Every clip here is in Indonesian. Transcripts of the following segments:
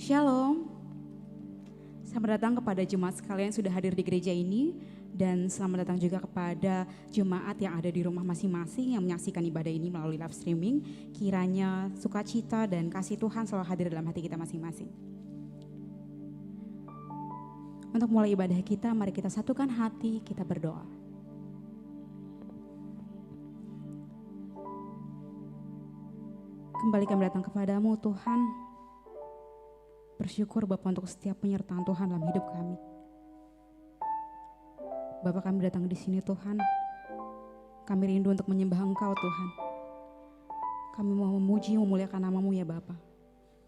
Shalom, selamat datang kepada jemaat sekalian yang sudah hadir di gereja ini. Dan selamat datang juga kepada jemaat yang ada di rumah masing-masing yang menyaksikan ibadah ini melalui live streaming. Kiranya sukacita dan kasih Tuhan selalu hadir dalam hati kita masing-masing. Untuk mulai ibadah kita, mari kita satukan hati, kita berdoa. Kembali kami datang kepadamu Tuhan. Bersyukur Bapa untuk setiap penyertaan Tuhan dalam hidup kami. Bapa, kami datang di sini Tuhan. Kami rindu untuk menyembah Engkau Tuhan. Kami mau memuji, memuliakan nama-Mu ya Bapa.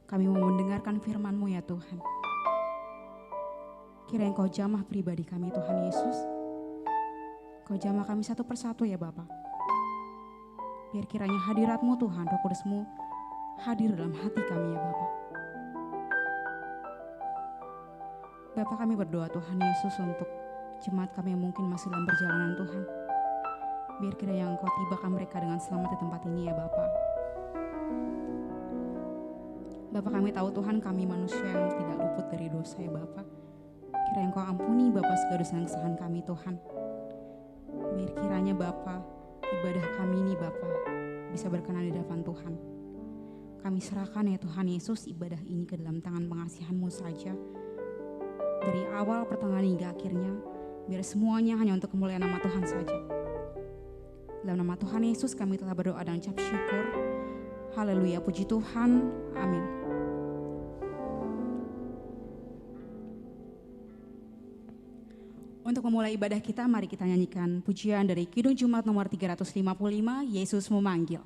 Kami mau mendengarkan firman-Mu ya Tuhan. Kiranya Engkau jamah pribadi kami Tuhan Yesus. Engkau jamah kami satu persatu ya Bapa. Biar kiranya hadirat-Mu Tuhan, Roh Kudus-Mu hadir dalam hati kami ya Bapa. Bapa, kami berdoa Tuhan Yesus untuk jemaat kami yang mungkin masih dalam perjalanan Tuhan. Biar kiranya Engkau tibakan mereka dengan selamat di tempat ini ya Bapa. Bapa, kami tahu Tuhan kami manusia yang tidak luput dari dosa ya Bapa. Kiranya Engkau ampuni Bapa segala dosa dan kesalahan kami Tuhan. Biar kiranya Bapa, ibadah kami ini Bapa bisa berkenan di hadapan Tuhan. Kami serahkan ya Tuhan Yesus ibadah ini ke dalam tangan pengasihan-Mu saja. Dari awal, pertengahan hingga akhirnya, biar semuanya hanya untuk kemuliaan nama Tuhan saja. Dalam nama Tuhan Yesus kami telah berdoa dan ucap syukur. Haleluya, puji Tuhan, amin. Untuk memulai ibadah kita, mari kita nyanyikan pujian dari Kidung Jumat nomor 355, Yesus Memanggil.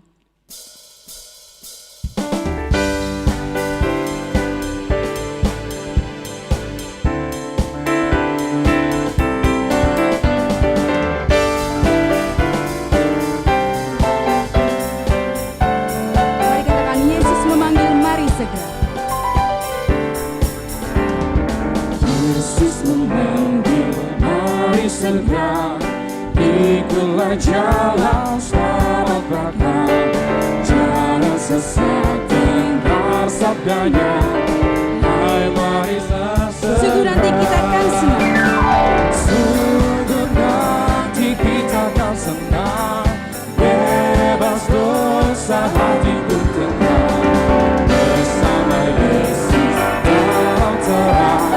Segera ikutlah jalan selamat bahkan jalan sesat dengar sabdanya. Hai mari sungguh nanti kita akan senang. Sungguh nanti kita akan senang. Bebas dosa hatiku tenang. Bersama Yesus dalam terang.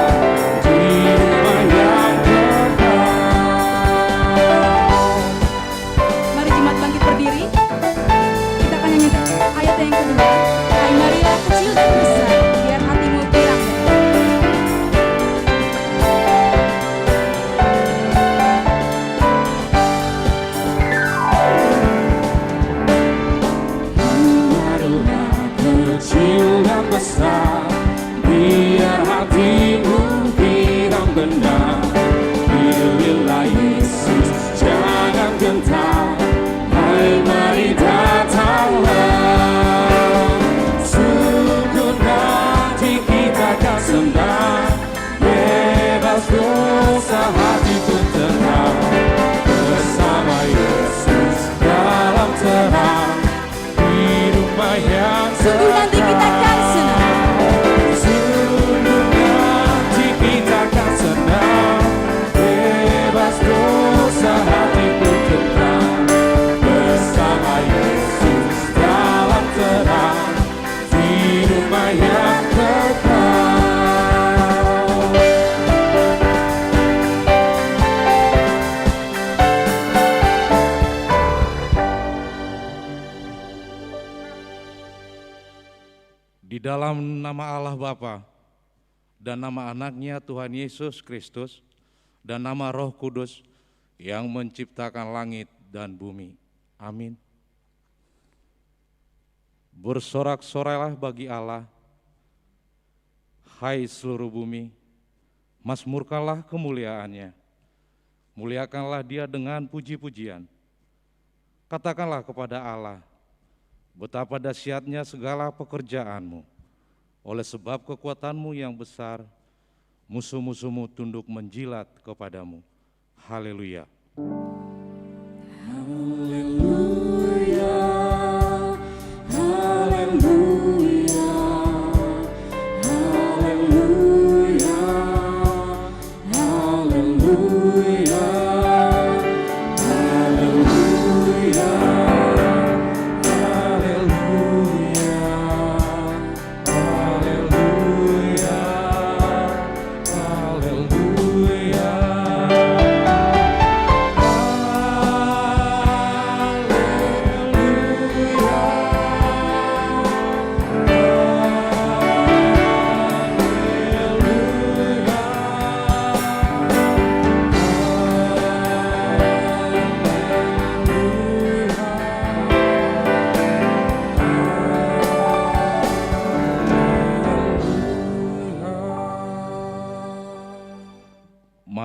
Biar hatimu bilang benar. Pilihlah Yesus, jangan gentar. Hai mari datanglah. Sungguh nanti kita akan senang. Bebas dosa hati pun tenang. Bersama Yesus dalam terang. Di rumah yang sungguh nanti kita akan senang. Di dalam nama Allah Bapa dan nama anaknya Tuhan Yesus Kristus dan nama Roh Kudus yang menciptakan langit dan bumi. Amin. Bersorak-sorailah bagi Allah, hai seluruh bumi, mazmurkanlah kemuliaannya. Muliakanlah Dia dengan puji-pujian. Katakanlah kepada Allah, betapa dahsyatnya segala pekerjaanmu. Oleh sebab kekuatanmu yang besar, musuh-musuhmu tunduk menjilat kepadamu. Haleluya. Haleluya, haleluya, haleluya.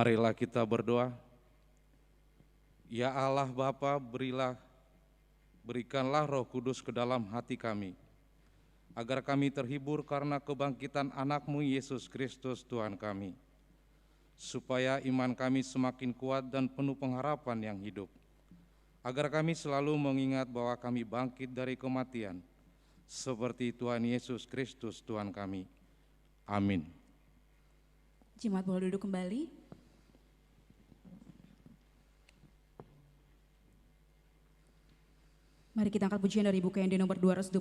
Marilah kita berdoa. Ya Allah Bapa, berikanlah Roh Kudus ke dalam hati kami, agar kami terhibur karena kebangkitan anak-Mu Yesus Kristus Tuhan kami, supaya iman kami semakin kuat dan penuh pengharapan yang hidup, agar kami selalu mengingat bahwa kami bangkit dari kematian, seperti Tuhan Yesus Kristus Tuhan kami. Amin. Jemaat boleh duduk kembali. Mari kita angkat pujian dari buku yang di nomor 227,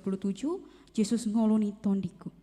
Yesus ngoloni tondiku.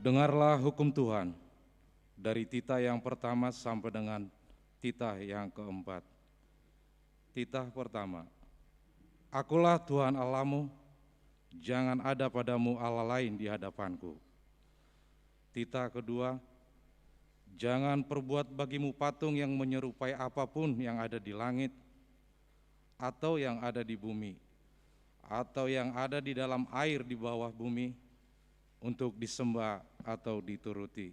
Dengarlah hukum Tuhan dari titah yang pertama sampai dengan titah yang keempat. Titah pertama, Akulah Tuhan Allahmu, jangan ada padamu Allah lain di hadapanku. Titah kedua, jangan perbuat bagimu patung yang menyerupai apapun yang ada di langit, atau yang ada di bumi, atau yang ada di dalam air di bawah bumi, untuk disembah atau dituruti.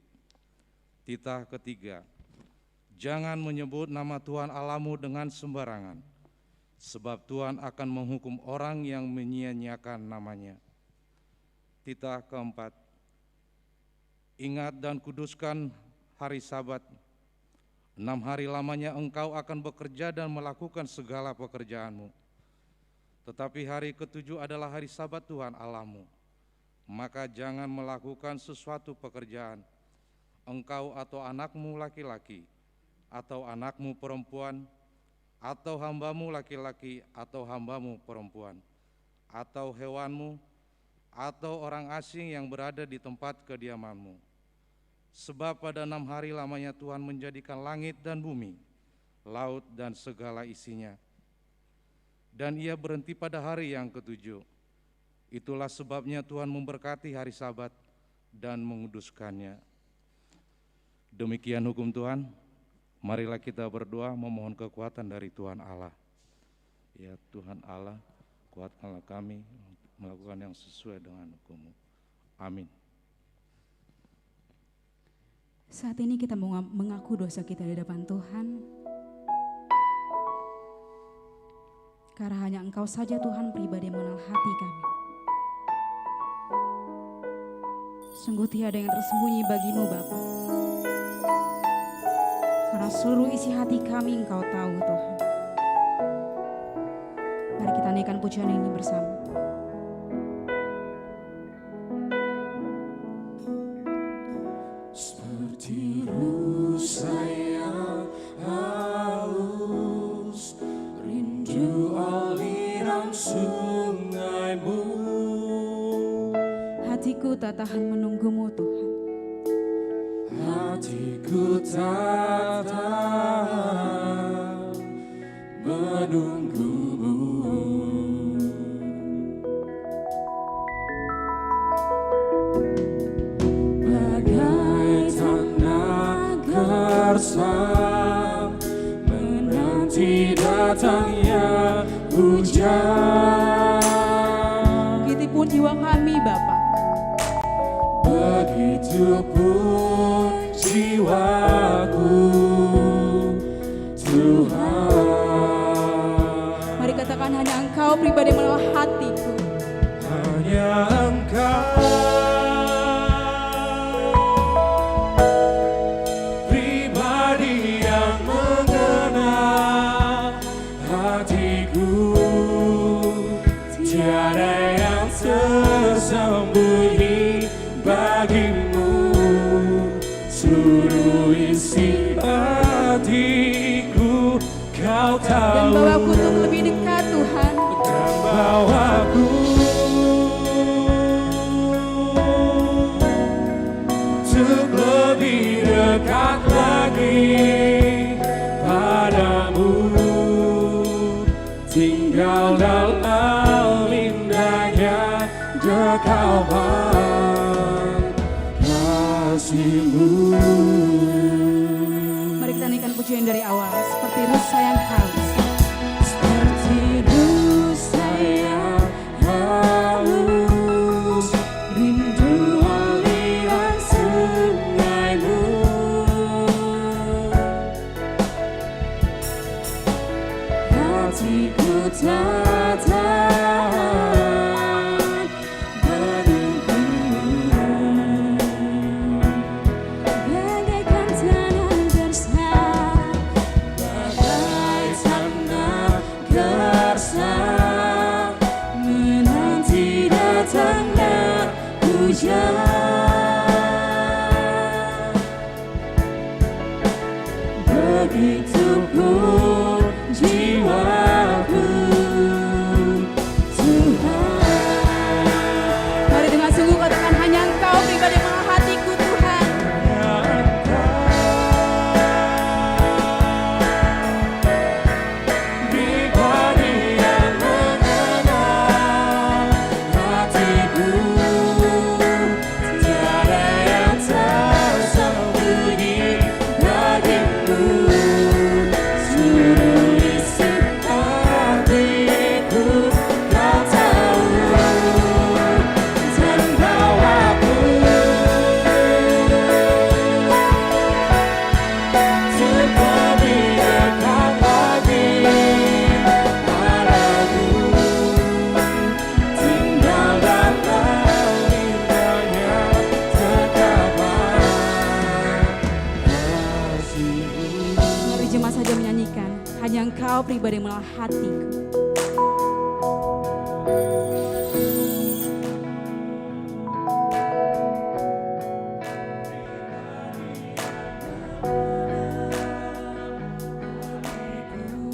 Titah ketiga, jangan menyebut nama Tuhan Allahmu dengan sembarangan, sebab Tuhan akan menghukum orang yang menyia-nyiakan namanya. Titah keempat, ingat dan kuduskan hari Sabat. 6 hari lamanya engkau akan bekerja dan melakukan segala pekerjaanmu. Tetapi hari ketujuh adalah hari Sabat Tuhan Allahmu. Maka jangan melakukan sesuatu pekerjaan, engkau atau anakmu laki-laki, atau anakmu perempuan, atau hambamu laki-laki, atau hambamu perempuan, atau hewanmu, atau orang asing yang berada di tempat kediamanmu. Sebab pada 6 hari lamanya Tuhan menjadikan langit dan bumi, laut dan segala isinya. Dan ia berhenti pada hari yang ketujuh. Itulah sebabnya Tuhan memberkati hari Sabat dan menguduskannya. Demikian hukum Tuhan. Marilah kita berdoa memohon kekuatan dari Tuhan Allah. Ya Tuhan Allah, kuatkanlah kami untuk melakukan yang sesuai dengan hukum-Mu. Amin. Saat ini kita mengaku dosa kita di hadapan Tuhan. Karena hanya Engkau saja Tuhan pribadi yang mengenal hati kami. Sungguh tiada yang tersembunyi bagimu Bapa. Karena seluruh isi hati kami Engkau tahu Tuhan. Mari kita naikkan pujian ini bersama. Seperti Hatiku tak tahan menunggumu Tuhan. Hatiku tak tahan menunggumu. Bagai tanah gersang menanti datangnya hujan. Begitupun jiwa kami Bapa. Begitupun jiwaku Tuhan. Mari katakan hanya Engkau pribadi menelah hatiku. Hanya Engkau pribadi yang mengenal hatiku. Tiada yang tersembunyi bagimu. Seluruh isi hatiku Kau Dan tahu. bawaku untuk lebih dekat Tuhan. Dan bawaku untuk lebih dekat lagi padamu. Tinggal dalam indahnya dekapan kasih-Mu. Mari kita nyanyikan pujian dari awal. Seperti rusa yang haus. Seperti rusa yang haus, rindu aliran sungai-Mu. Hatiku tak tahan menunggumu. Bagaikan tanah gersang. Bagai tanah gersang menanti datangnya hujan. Begitupun jiwaku Tuhan. Mari dengan sungguh katakan hanya Engkau pribadi menelah hatiku Tuhan. Pribadi yang mengenal hatiku. Tiada yang tersembunyi bagimu. Seluruh isi hatiku Kau tahu. Dan bawaku untuk lebih dekat lagi padamu. Tinggal dalam indahnya dekapan kasih-Mu. Mari jemaat saja menyanyikan. Hanya Engkau pribadi menelah hatiku.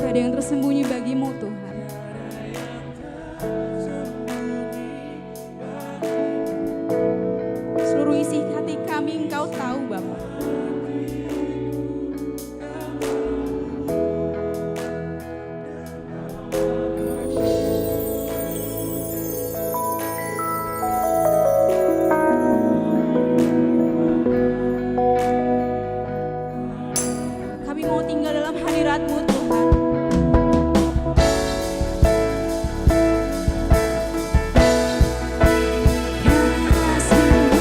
Tidak ada yang tersembunyi bagimu Tuhan. Seluruh isi hati kami Engkau tahu Bapa. Kami mau tinggal dalam hadirat-Mu Tuhan. Kasih-Mu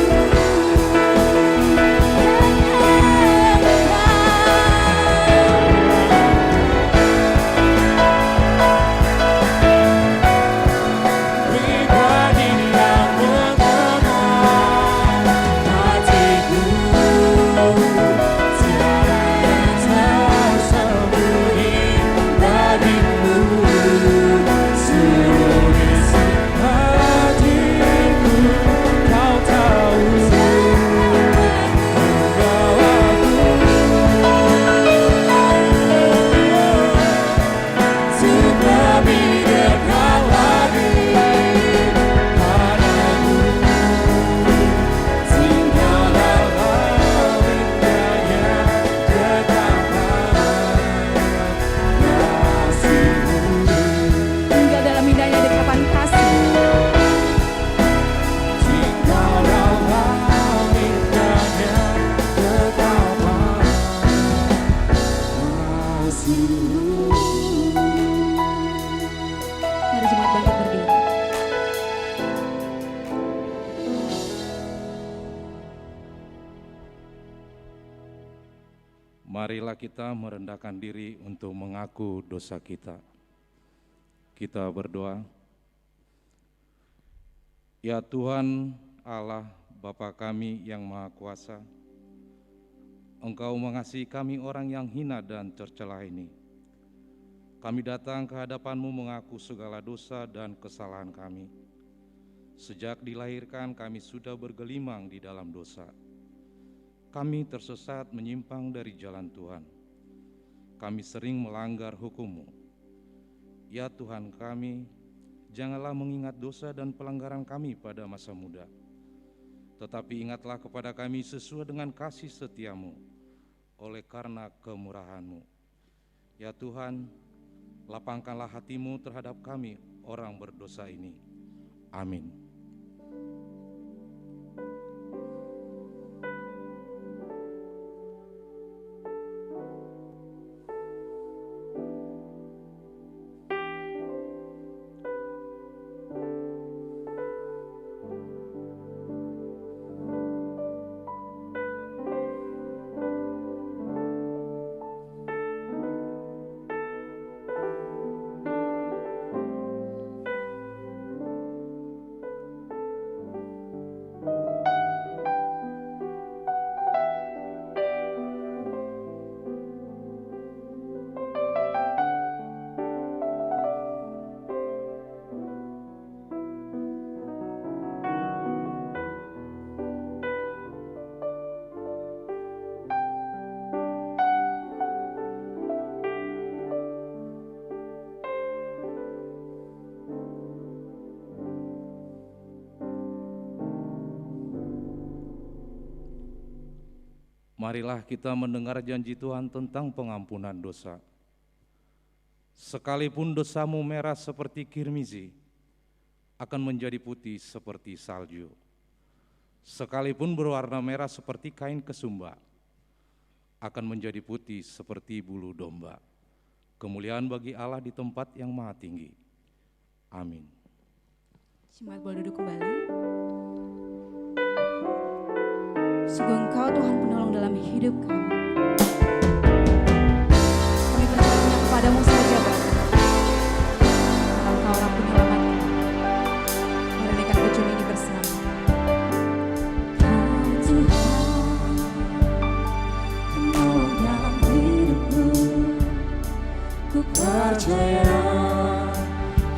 Marilah kita merendahkan diri untuk mengaku dosa kita. Kita berdoa. Ya Tuhan Allah Bapa kami yang Maha Kuasa, Engkau mengasihi kami orang yang hina dan tercela ini. Kami datang ke hadapan-Mu mengaku segala dosa dan kesalahan kami. Sejak dilahirkan kami sudah bergelimang di dalam dosa. Kami tersesat menyimpang dari jalan Tuhan. Kami sering melanggar hukum-Mu. Ya Tuhan kami, janganlah mengingat dosa dan pelanggaran kami pada masa muda. Tetapi ingatlah kepada kami sesuai dengan kasih setia-Mu, oleh karena kemurahan-Mu. Ya Tuhan, lapangkanlah hati-Mu terhadap kami, orang berdosa ini. Amin. Marilah kita mendengar janji Tuhan tentang pengampunan dosa. Sekalipun dosamu merah seperti kirmizi, akan menjadi putih seperti salju. Sekalipun berwarna merah seperti kain kesumba, akan menjadi putih seperti bulu domba. Kemuliaan bagi Allah di tempat yang maha tinggi. Amin. Jemaat boleh duduk kembali. Sungguh Engkau Tuhan penolong dalam hidup kami. Kami percaya kepadamu saja Bapa. Karena Engkau orang penyelamat. Mari kita pujian ini bersama. Kau Tuhan, penolong dalam hidupku. Ku percaya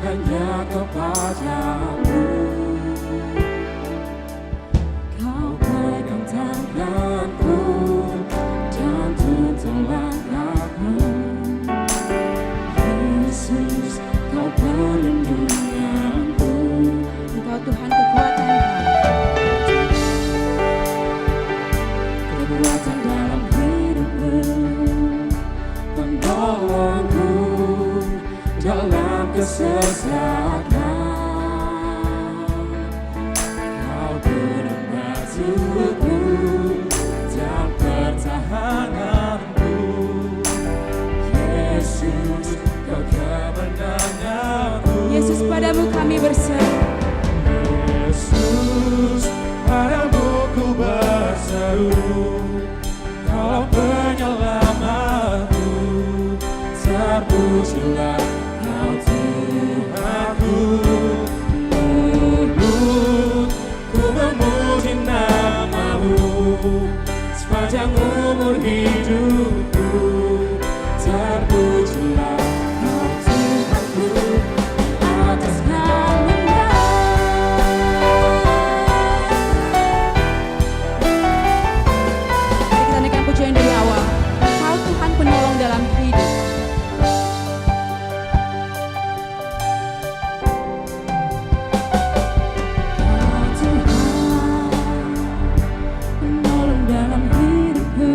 hanya kepadamu. Tanganku dan tuntun langkahku, Yesus, Kau perlindunganku. Engkau Tuhan kekuatan kami. Kekuatan dalam hidupku, penolongku dalam kesesatan. Kau beri batuku dan pertahananku, Yesus, Kau kemenanganku. Yesus, padamu kami berseru. Yesus, padamu ku berseru. Kau penyelamatku, terpujilah Kau Tuhanku. Mulutku memuji nama-Mu sepanjang umur hidupku. Terpujilah Kau Tuhanku atas nama-Nya. Mari kita naikkan pujian dari awal. Kau Tuhan penolong dalam hidup. Kau Tuhan, penolong dalam hidupku.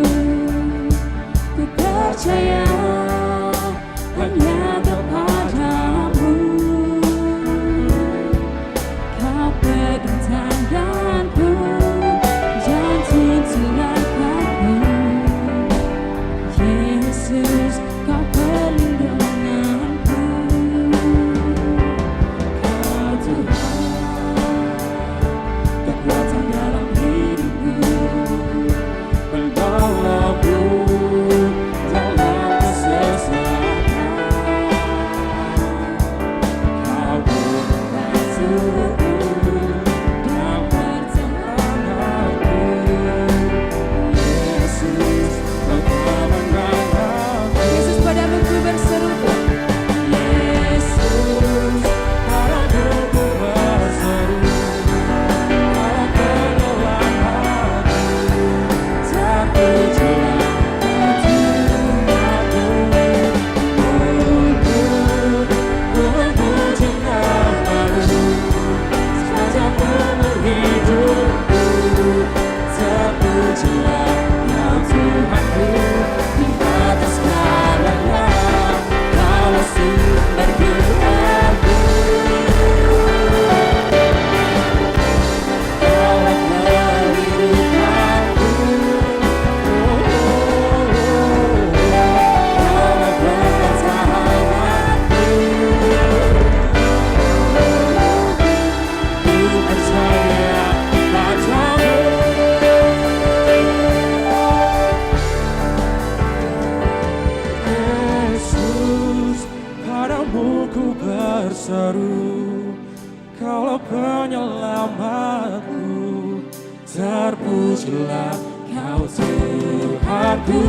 namaku, terpujilah Kau Tuhanku.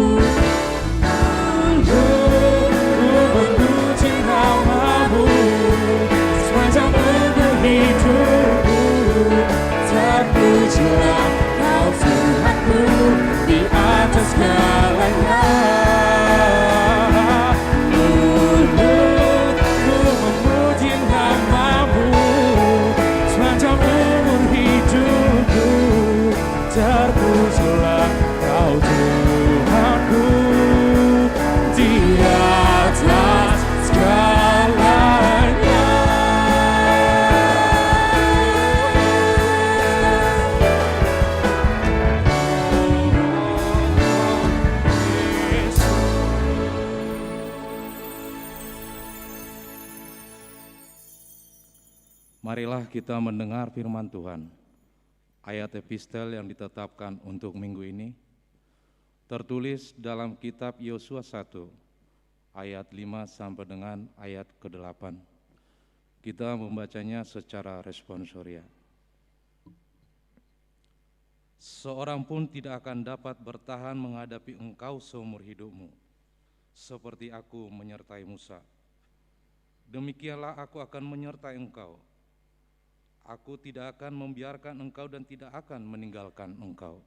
Memuji namamu sepanjang umur hidupku, terpujilah Kau Tuhanku di atas segalanya. Mulutku memuji namamu sepanjang umur hidupku, terpujilah Kau Tuhanku di atas segalanya. Marilah kita mendengar firman Tuhan. Ayat epistel yang ditetapkan untuk minggu ini tertulis dalam kitab Yosua 1 ayat 5 sampai dengan ayat ke-8. Kita membacanya secara responsoria. Seorang pun tidak akan dapat bertahan menghadapi engkau seumur hidupmu, seperti aku menyertai Musa. Demikianlah aku akan menyertai engkau. Aku tidak akan membiarkan engkau dan tidak akan meninggalkan engkau.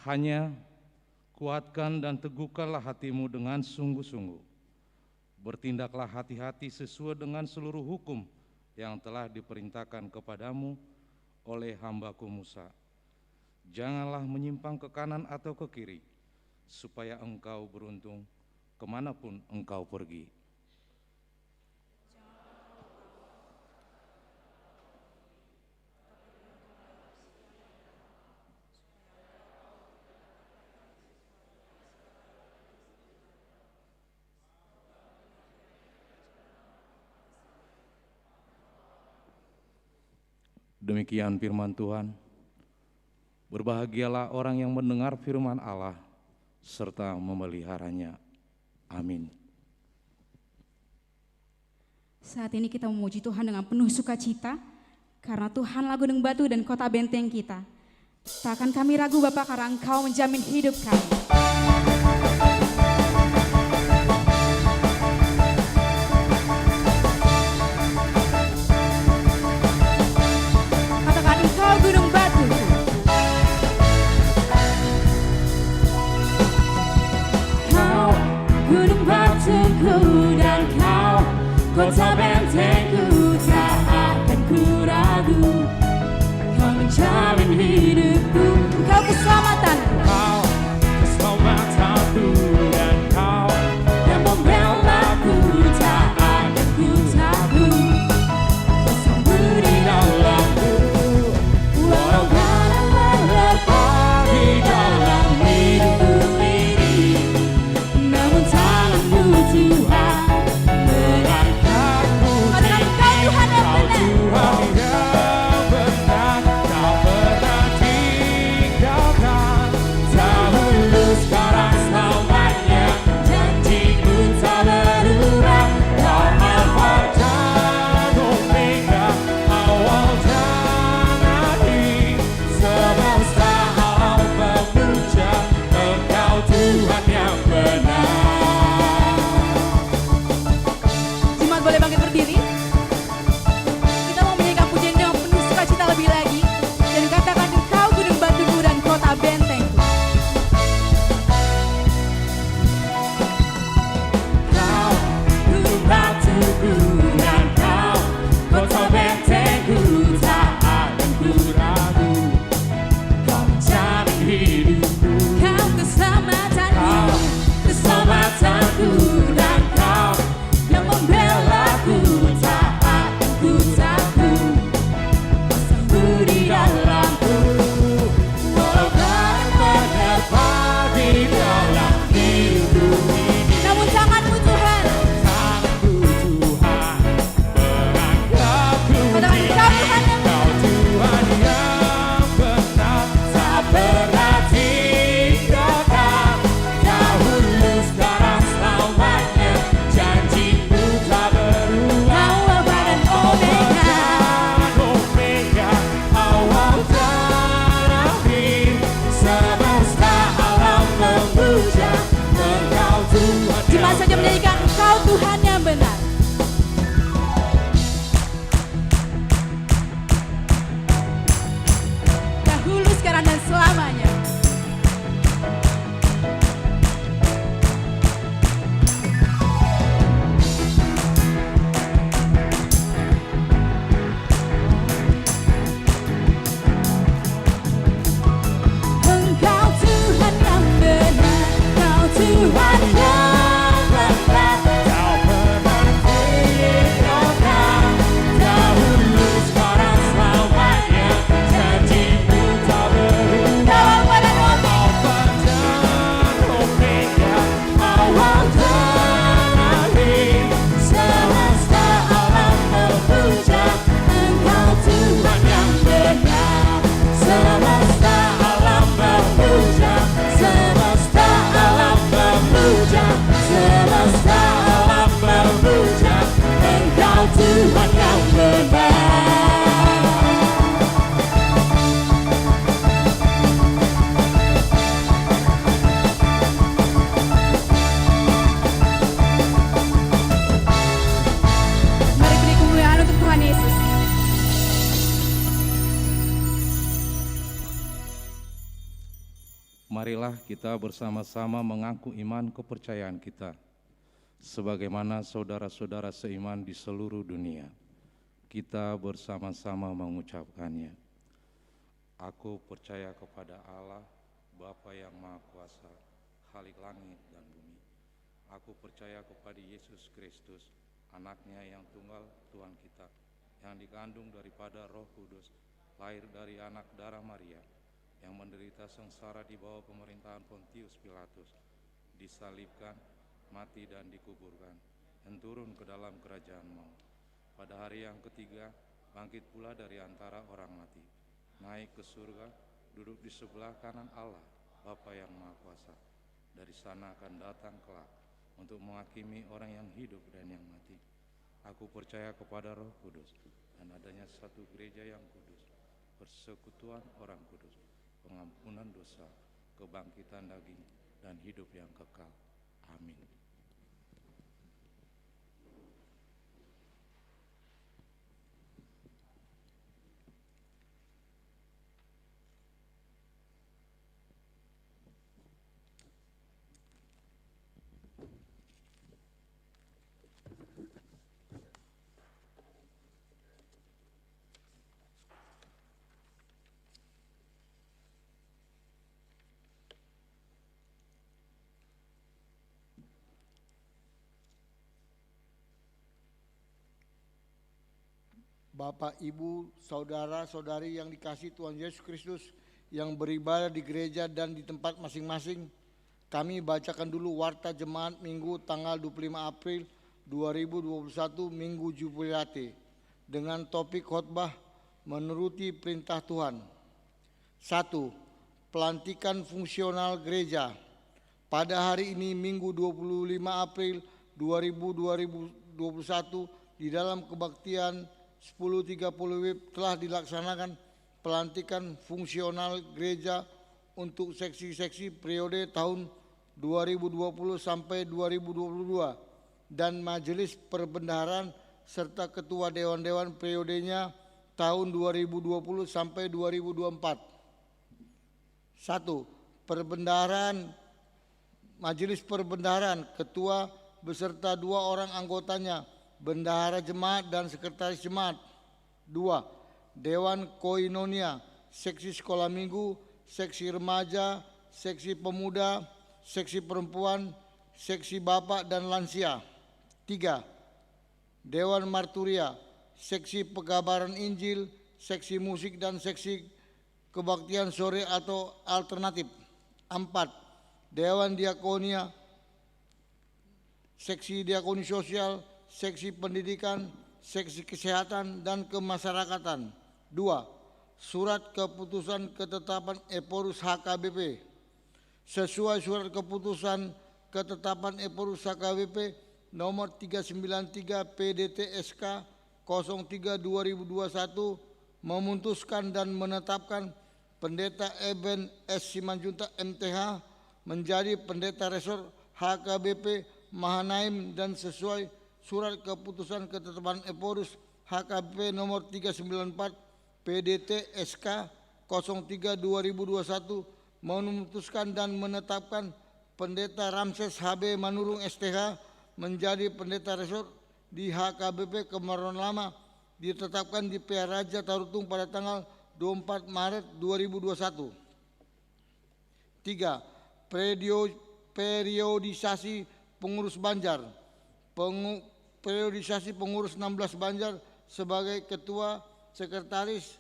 Hanya kuatkan dan teguhkanlah hatimu dengan sungguh-sungguh. Bertindaklah hati-hati sesuai dengan seluruh hukum yang telah diperintahkan kepadamu oleh hambaku Musa. Janganlah menyimpang ke kanan atau ke kiri, supaya engkau beruntung kemanapun engkau pergi. Demikian firman Tuhan. Berbahagialah orang yang mendengar firman Allah serta memeliharanya. Amin. Saat ini kita memuji Tuhan dengan penuh sukacita, karena Tuhanlah gunung batu dan kota benteng kita. Takkan kami ragu Bapa, karena Engkau menjamin hidup kami. Katakan, Engkau gunung batu. Kau gunung batuku dan kau kota bentengku, tak akan ku ragu. Kau menjamin hidupku, Engkau keselamatan. kau keselamatanku, dan kau yang membelaku, tak akan ku takut. Bersembunyi di dalamku, walau badai menerpa di dalam hidupku ini, namun tanganmu Tuhan mengangkatku tinggi. Kau Tuhan yang benar, tak pernah tinggalkan. marilah kita bersama-sama mengaku iman kepercayaan kita, sebagaimana saudara-saudara seiman di seluruh dunia. Kita bersama-sama mengucapkannya. Aku percaya kepada Allah, Bapa yang Maha Kuasa, Khalik langit dan bumi. Aku percaya kepada Yesus Kristus, anaknya yang tunggal Tuhan kita, yang dikandung daripada Roh Kudus, lahir dari anak darah Maria, yang menderita sengsara di bawah pemerintahan Pontius Pilatus, disalibkan, mati dan dikuburkan, dan turun ke dalam kerajaan maut. Pada hari yang ketiga, bangkit pula dari antara orang mati, naik ke surga, duduk di sebelah kanan Allah, Bapa yang Maha Kuasa. Dari sana akan datang kelak untuk menghakimi orang yang hidup dan yang mati. Aku percaya kepada Roh Kudus dan adanya satu gereja yang kudus, persekutuan orang kudus, pengampunan dosa, kebangkitan daging, dan hidup yang kekal. Amin. Bapak, Ibu, saudara-saudari yang dikasihi Tuhan Yesus Kristus yang beribadah di gereja dan di tempat masing-masing, kami bacakan dulu Warta Jemaat Minggu tanggal 25 April 2021 Minggu Jubilate dengan topik khotbah menuruti perintah Tuhan. 1. Pelantikan fungsional gereja. Pada hari ini Minggu 25 April 2021 di dalam kebaktian 10.30 WIB telah dilaksanakan pelantikan fungsional gereja untuk seksi-seksi periode tahun 2020 sampai 2022 dan majelis perbendaharaan serta ketua dewan-dewan periodenya tahun 2020 sampai 2024. 1. Perbendaharaan majelis perbendaharaan, ketua beserta 2 orang anggotanya, bendahara jemaat dan sekretaris jemaat. 2. Dewan Koinonia, seksi sekolah minggu, seksi remaja, seksi pemuda, seksi perempuan, seksi bapak dan lansia. 3. Dewan Marturia, seksi pegabaran Injil, seksi musik dan seksi kebaktian sore atau alternatif. 4. Dewan Diakonia, seksi diakoni sosial, seksi pendidikan, seksi kesehatan dan kemasyarakatan. 2. Surat keputusan ketetapan Eporus HKBP. Sesuai surat keputusan ketetapan Eporus HKBP nomor 393 PDT SK 03 2021 memutuskan dan menetapkan Pendeta Eben S. Simanjuntak MTH menjadi pendeta resor HKBP Mahanaim dan sesuai surat keputusan ketetapan Eporus HKBP nomor 394 PDT SK 03 2021 memutuskan dan menetapkan Pendeta Ramses HB Manurung STH menjadi pendeta resor di HKBP Kebayoran Lama, ditetapkan di PA Raja Tarutung pada tanggal 24 Maret 2021. 3. Periodisasi pengurus Banjar. Periodisasi pengurus 16 Banjar sebagai ketua, sekretaris,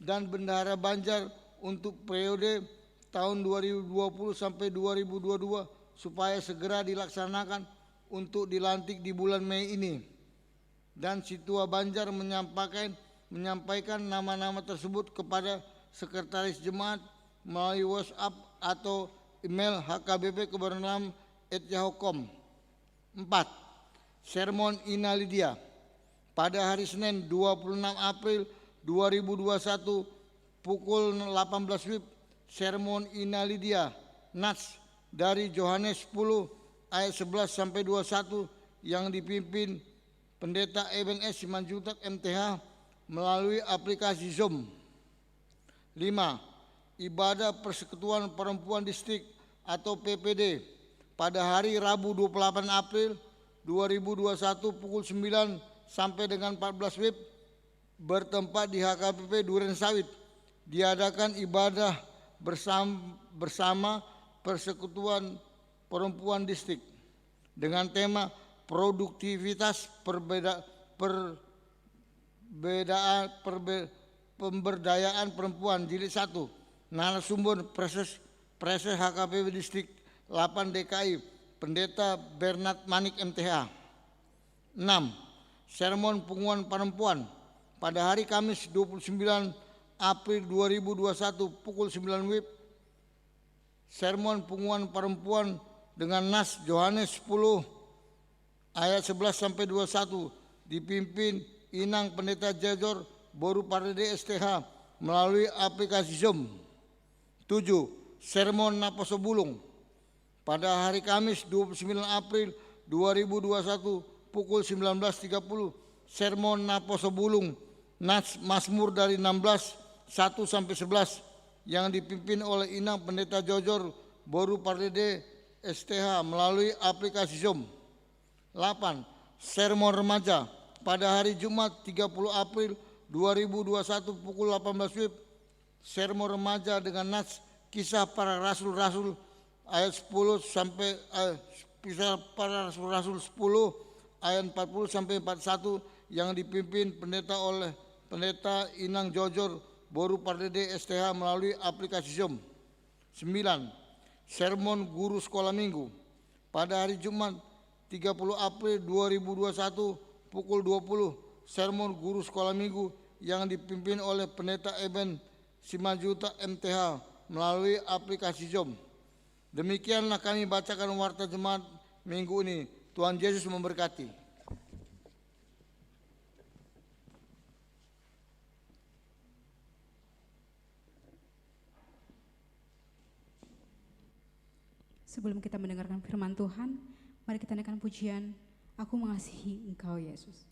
dan bendahara Banjar untuk periode tahun 2020 sampai 2022 supaya segera dilaksanakan untuk dilantik di bulan Mei ini. Dan Situa Banjar menyampaikan nama-nama tersebut kepada sekretaris jemaat melalui WhatsApp atau email hkbp@yahoo.com. 4. Sermon Ina Lydia. Pada hari Senin 26 April 2021 pukul 18 WIB, Sermon Ina Lydia Nats dari Yohanes 10 ayat 11 sampai 21 yang dipimpin Pendeta Eben S. Simanjuntak MTH melalui aplikasi Zoom. 5. Ibadah Persekutuan Perempuan Distrik atau PPD pada hari Rabu 28 April 2021 pukul 9 sampai dengan 14 WIB bertempat di HKBP Duren Sawit. Diadakan ibadah bersama Persekutuan Perempuan Distrik dengan tema produktivitas pemberdayaan perempuan jilid 1. Narasumber Preses HKBP Distrik 8 DKI Pendeta Bernard Manik MTH. 6. Sermon Penguatan Perempuan pada hari Kamis 29 April 2021 pukul 9 WIB. Sermon Penguatan Perempuan dengan nas Yohanes 10 ayat 11 sampai 21 dipimpin Inang Pendeta Jajor Boru Pardede STH melalui aplikasi Zoom. 7. Sermon Naposo Bulung pada hari Kamis 29 April 2021 pukul 19.30. Sermon Naposo Bulung Nats Mazmur dari 16 1 sampai 11 yang dipimpin oleh Inang Pendeta Jojor Boru Pardede STH melalui aplikasi Zoom. 8. Sermon Remaja pada hari Jumat 30 April 2021 pukul 18 WIB. Sermon Remaja dengan nats Kisah Para Rasul-Rasul ayat 10 sampai Kisah Para Rasul-Rasul 10 ayat 40 sampai 41 yang dipimpin oleh Pendeta Inang Jojor Boru Pardede STH melalui aplikasi Zoom. 9. Sermon Guru Sekolah Minggu pada hari Jumat 30 April 2021 pukul 20. Sermon Guru Sekolah Minggu yang dipimpin oleh Pendeta Eben Simajuta MTH melalui aplikasi Zoom. Demikianlah kami bacakan warta jemaat minggu ini. Tuhan Yesus memberkati. Sebelum kita mendengarkan firman Tuhan, mari kita naikkan pujian, Aku Mengasihi Engkau Yesus.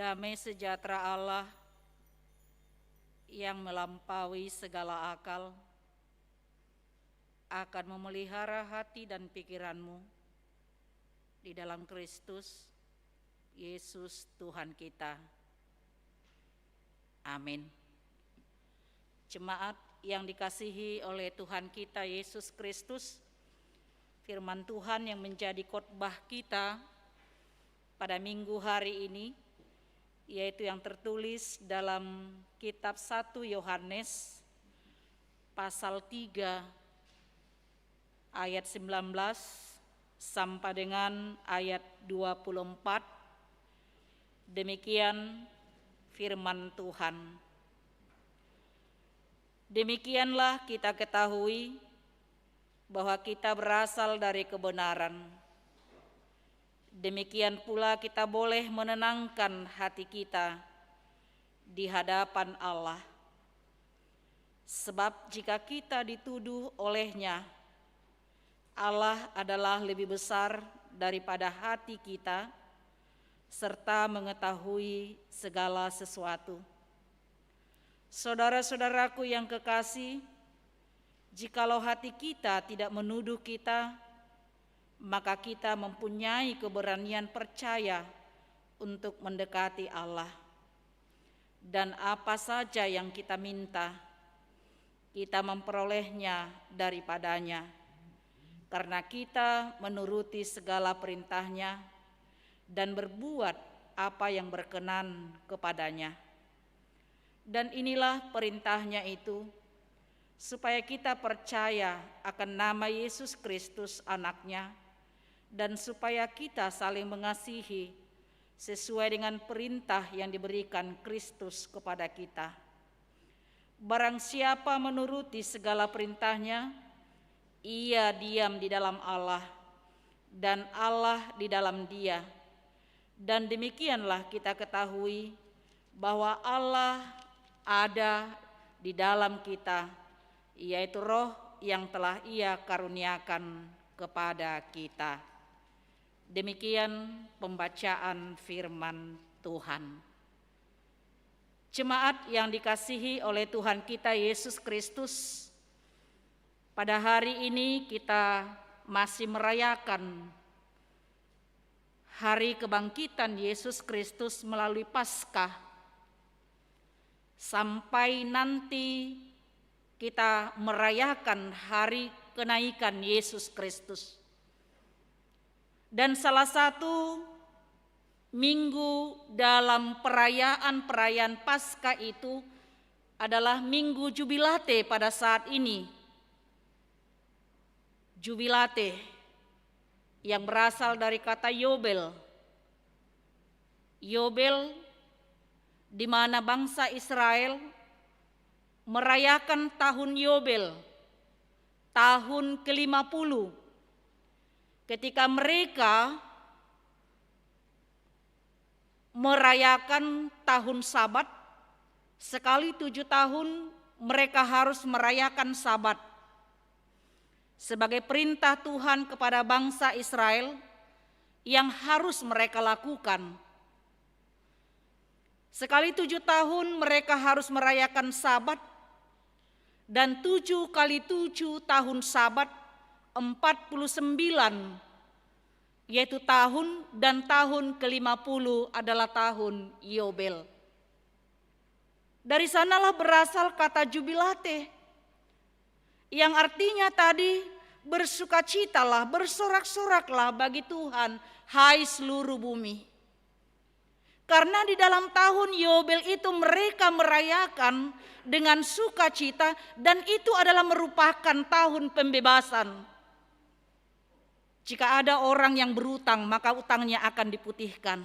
Damai sejahtera Allah yang melampaui segala akal akan memelihara hati dan pikiranmu di dalam Kristus Yesus Tuhan kita. Amin. Jemaat yang dikasihi oleh Tuhan kita Yesus Kristus, firman Tuhan yang menjadi khotbah kita pada minggu hari ini, yaitu yang tertulis dalam kitab 1 Yohanes pasal 3 ayat 19 sampai dengan ayat 24. Demikian firman Tuhan. Demikianlah kita ketahui bahwa kita berasal dari kebenaran. Demikian pula kita boleh menenangkan hati kita di hadapan Allah. Sebab jika kita dituduh olehnya, Allah adalah lebih besar daripada hati kita, serta mengetahui segala sesuatu. Saudara-saudaraku yang kekasih, jikalau hati kita tidak menuduh kita, maka kita mempunyai keberanian percaya untuk mendekati Allah. Dan apa saja yang kita minta, kita memperolehnya daripadanya, karena kita menuruti segala perintahnya dan berbuat apa yang berkenan kepadanya. Dan inilah perintahnya itu, supaya kita percaya akan nama Yesus Kristus anaknya, dan supaya kita saling mengasihi sesuai dengan perintah yang diberikan Kristus kepada kita. Barang siapa menuruti segala perintahnya, ia diam di dalam Allah, dan Allah di dalam dia. Dan demikianlah kita ketahui bahwa Allah ada di dalam kita, yaitu Roh yang telah Ia karuniakan kepada kita. Demikian pembacaan firman Tuhan. Jemaat yang dikasihi oleh Tuhan kita Yesus Kristus, pada hari ini kita masih merayakan hari kebangkitan Yesus Kristus melalui Paskah. Sampai nanti kita merayakan hari kenaikan Yesus Kristus. Dan salah satu minggu dalam perayaan Paskah itu adalah Minggu Jubilate pada saat ini. Jubilate yang berasal dari kata Yobel. Yobel di mana bangsa Israel merayakan tahun Yobel, tahun ke-50, ketika mereka merayakan tahun Sabat. Sekali 7 tahun mereka harus merayakan Sabat sebagai perintah Tuhan kepada bangsa Israel yang harus mereka lakukan. Sekali 7 tahun mereka harus merayakan Sabat, dan 7 kali 7 tahun Sabat 49, yaitu tahun, dan tahun ke-50 adalah tahun Yobel. Dari sanalah berasal kata jubilate, yang artinya tadi bersukacitalah, bersorak-soraklah bagi Tuhan, hai seluruh bumi. Karena di dalam tahun Yobel itu mereka merayakan dengan sukacita, dan itu adalah merupakan tahun pembebasan. Jika ada orang yang berutang, maka utangnya akan diputihkan.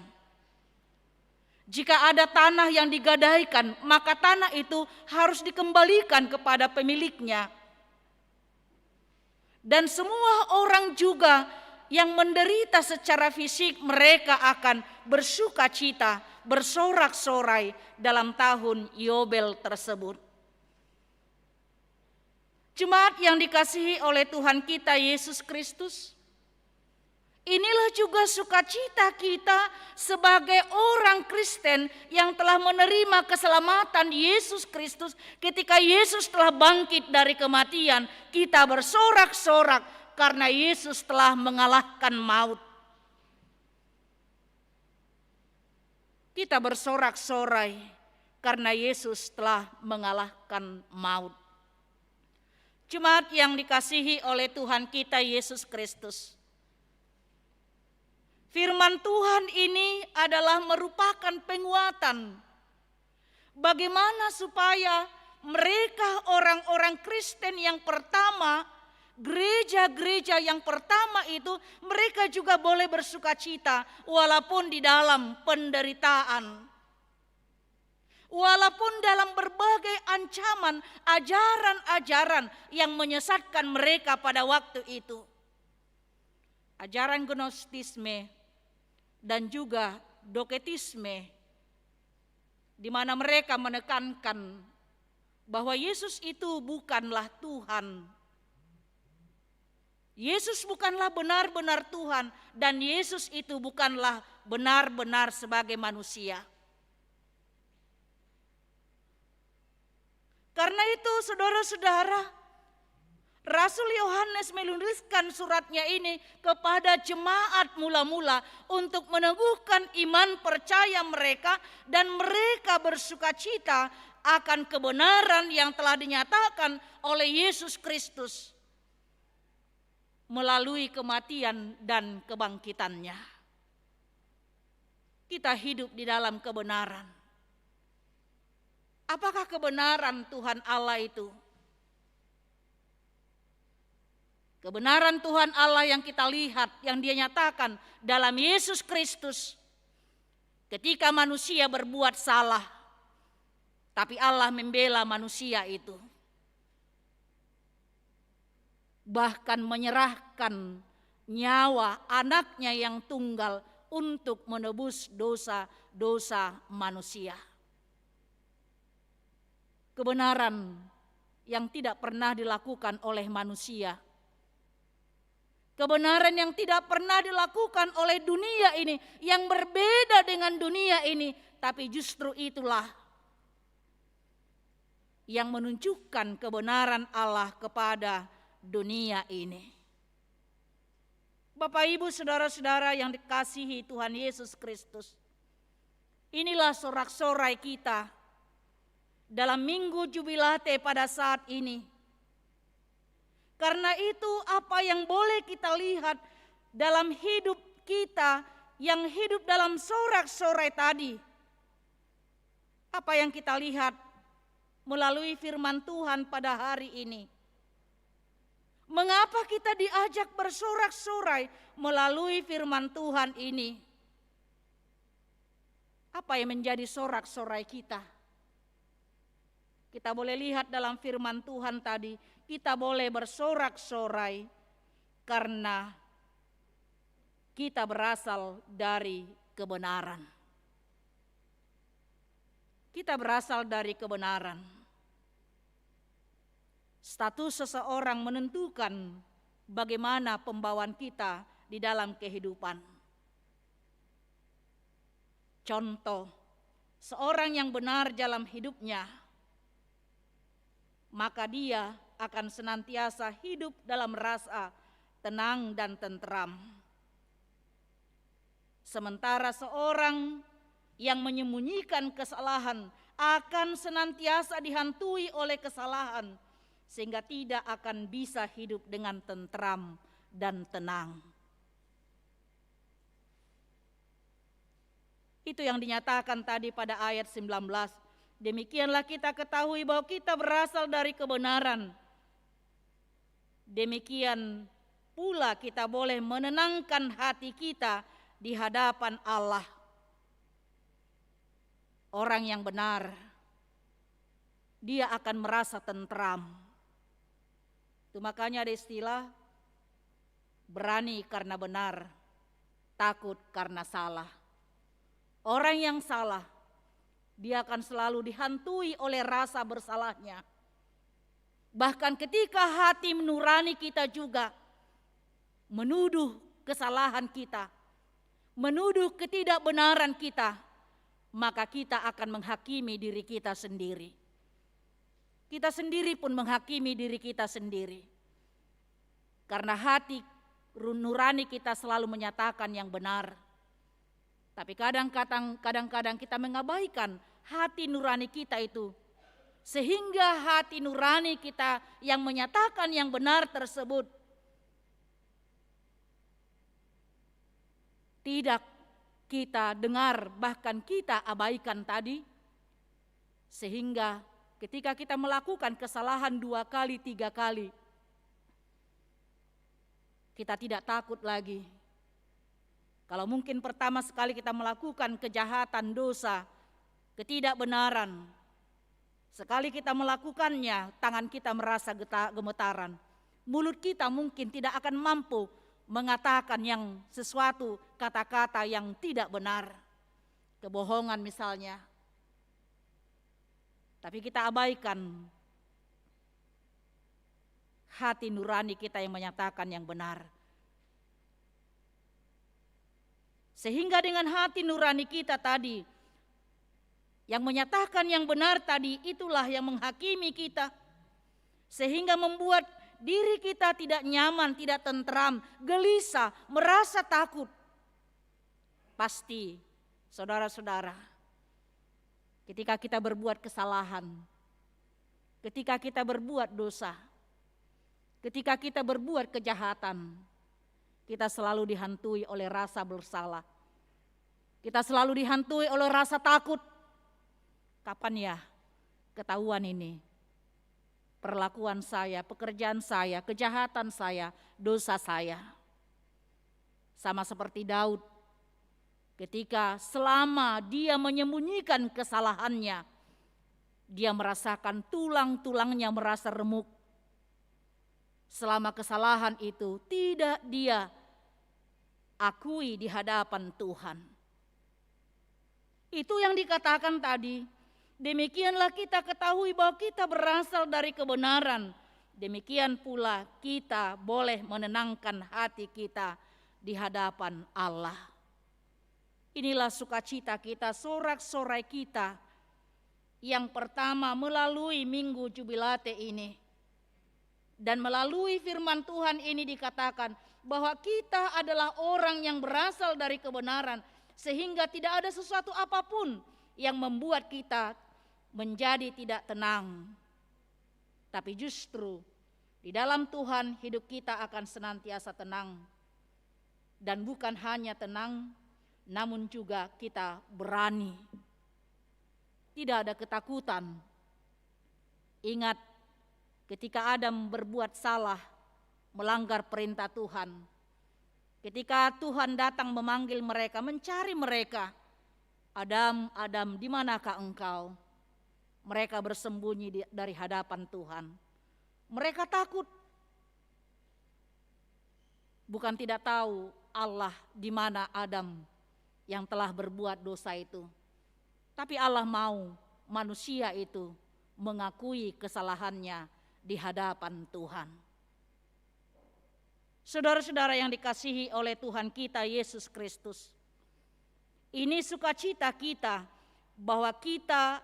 Jika ada tanah yang digadaikan, maka tanah itu harus dikembalikan kepada pemiliknya. Dan semua orang juga yang menderita secara fisik, mereka akan bersukacita, bersorak-sorai dalam tahun Yobel tersebut. Jemaat yang dikasihi oleh Tuhan kita Yesus Kristus, Inilah juga sukacita kita sebagai orang Kristen yang telah menerima keselamatan Yesus Kristus. Ketika Yesus telah bangkit dari kematian, kita bersorak-sorak karena Yesus telah mengalahkan maut. Kita bersorak-sorai karena Yesus telah mengalahkan maut. Jemaat yang dikasihi oleh Tuhan kita Yesus Kristus, firman Tuhan ini adalah merupakan penguatan. Bagaimana supaya mereka orang-orang Kristen yang pertama, gereja-gereja yang pertama itu, mereka juga boleh bersukacita walaupun di dalam penderitaan. Walaupun dalam berbagai ancaman, ajaran-ajaran yang menyesatkan mereka pada waktu itu. Ajaran Gnostisme dan juga Doketisme, di mana mereka menekankan bahwa Yesus itu bukanlah Tuhan. Yesus bukanlah benar-benar Tuhan dan Yesus itu bukanlah benar-benar sebagai manusia. Karena itu saudara-saudara, Rasul Yohanes menuliskan suratnya ini kepada jemaat mula-mula untuk meneguhkan iman percaya mereka dan mereka bersukacita akan kebenaran yang telah dinyatakan oleh Yesus Kristus melalui kematian dan kebangkitannya. Kita hidup di dalam kebenaran. Apakah kebenaran Tuhan Allah itu? Kebenaran Tuhan Allah yang kita lihat, yang Dia nyatakan dalam Yesus Kristus. Ketika manusia berbuat salah, tapi Allah membela manusia itu. Bahkan menyerahkan nyawa anaknya yang tunggal untuk menebus dosa-dosa manusia. Kebenaran yang tidak pernah dilakukan oleh manusia. Kebenaran yang tidak pernah dilakukan oleh dunia ini, yang berbeda dengan dunia ini, tapi justru itulah yang menunjukkan kebenaran Allah kepada dunia ini. Bapak, Ibu, saudara-saudara yang dikasihi Tuhan Yesus Kristus, inilah sorak-sorai kita dalam Minggu Jubilate pada saat ini. Karena itu apa yang boleh kita lihat dalam hidup kita yang hidup dalam sorak-sorai tadi. Apa yang kita lihat melalui firman Tuhan pada hari ini. Mengapa kita diajak bersorak-sorai melalui firman Tuhan ini? Apa yang menjadi sorak-sorai kita? Kita boleh lihat dalam firman Tuhan tadi, kita boleh bersorak-sorai karena kita berasal dari kebenaran. Kita berasal dari kebenaran. Status seseorang menentukan bagaimana pembawaan kita di dalam kehidupan. Contoh, seorang yang benar dalam hidupnya, maka dia akan senantiasa hidup dalam rasa tenang dan tentram. Sementara seorang yang menyembunyikan kesalahan akan senantiasa dihantui oleh kesalahan, sehingga tidak akan bisa hidup dengan tentram dan tenang. Itu yang dinyatakan tadi pada ayat 19. Demikianlah kita ketahui bahwa kita berasal dari kebenaran. Demikian pula kita boleh menenangkan hati kita di hadapan Allah. Orang yang benar, dia akan merasa tentram. Itu makanya ada istilah berani karena benar, takut karena salah. Orang yang salah, dia akan selalu dihantui oleh rasa bersalahnya. Bahkan ketika hati nurani kita juga menuduh kesalahan kita, menuduh ketidakbenaran kita, maka kita akan menghakimi diri kita sendiri. Kita sendiri pun menghakimi diri kita sendiri. Karena hati nurani kita selalu menyatakan yang benar. Tapi kadang-kadang kita mengabaikan hati nurani kita itu. Sehingga hati nurani kita yang menyatakan yang benar tersebut tidak kita dengar, bahkan kita abaikan tadi. Sehingga ketika kita melakukan kesalahan 2 kali, 3 kali, kita tidak takut lagi. Kalau mungkin pertama sekali kita melakukan kejahatan, dosa, ketidakbenaran, sekali kita melakukannya, tangan kita merasa gemetaran. Mulut kita mungkin tidak akan mampu mengatakan yang sesuatu kata-kata yang tidak benar. Kebohongan misalnya. Tapi kita abaikan hati nurani kita yang menyatakan yang benar. Sehingga dengan hati nurani kita tadi, yang menyatakan yang benar tadi, itulah yang menghakimi kita. Sehingga membuat diri kita tidak nyaman, tidak tentram, gelisah, merasa takut. Pasti, saudara-saudara, ketika kita berbuat kesalahan, ketika kita berbuat dosa, ketika kita berbuat kejahatan, kita selalu dihantui oleh rasa bersalah. Kita selalu dihantui oleh rasa takut. Kapan ya ketahuan ini? Perlakuan saya, pekerjaan saya, kejahatan saya, dosa saya. Sama seperti Daud. Ketika selama dia menyembunyikan kesalahannya, dia merasakan tulang-tulangnya merasa remuk. Selama kesalahan itu tidak dia akui di hadapan Tuhan. Itu yang dikatakan tadi. Demikianlah kita ketahui bahwa kita berasal dari kebenaran. Demikian pula kita boleh menenangkan hati kita di hadapan Allah. Inilah sukacita kita, sorak-sorai kita. Yang pertama melalui Minggu Jubilate ini. Dan melalui firman Tuhan ini dikatakan bahwa kita adalah orang yang berasal dari kebenaran. Sehingga tidak ada sesuatu apapun yang membuat kita menjadi tidak tenang. Tapi justru di dalam Tuhan hidup kita akan senantiasa tenang. Dan bukan hanya tenang, namun juga kita berani. Tidak ada ketakutan. Ingat, ketika Adam berbuat salah, melanggar perintah Tuhan. Ketika Tuhan datang memanggil mereka, mencari mereka. Adam, Adam, di manakah engkau? Mereka bersembunyi dari hadapan Tuhan. Mereka takut. Bukan tidak tahu Allah di mana Adam yang telah berbuat dosa itu. Tapi Allah mau manusia itu mengakui kesalahannya di hadapan Tuhan. Saudara-saudara yang dikasihi oleh Tuhan kita Yesus Kristus. Ini sukacita kita bahwa kita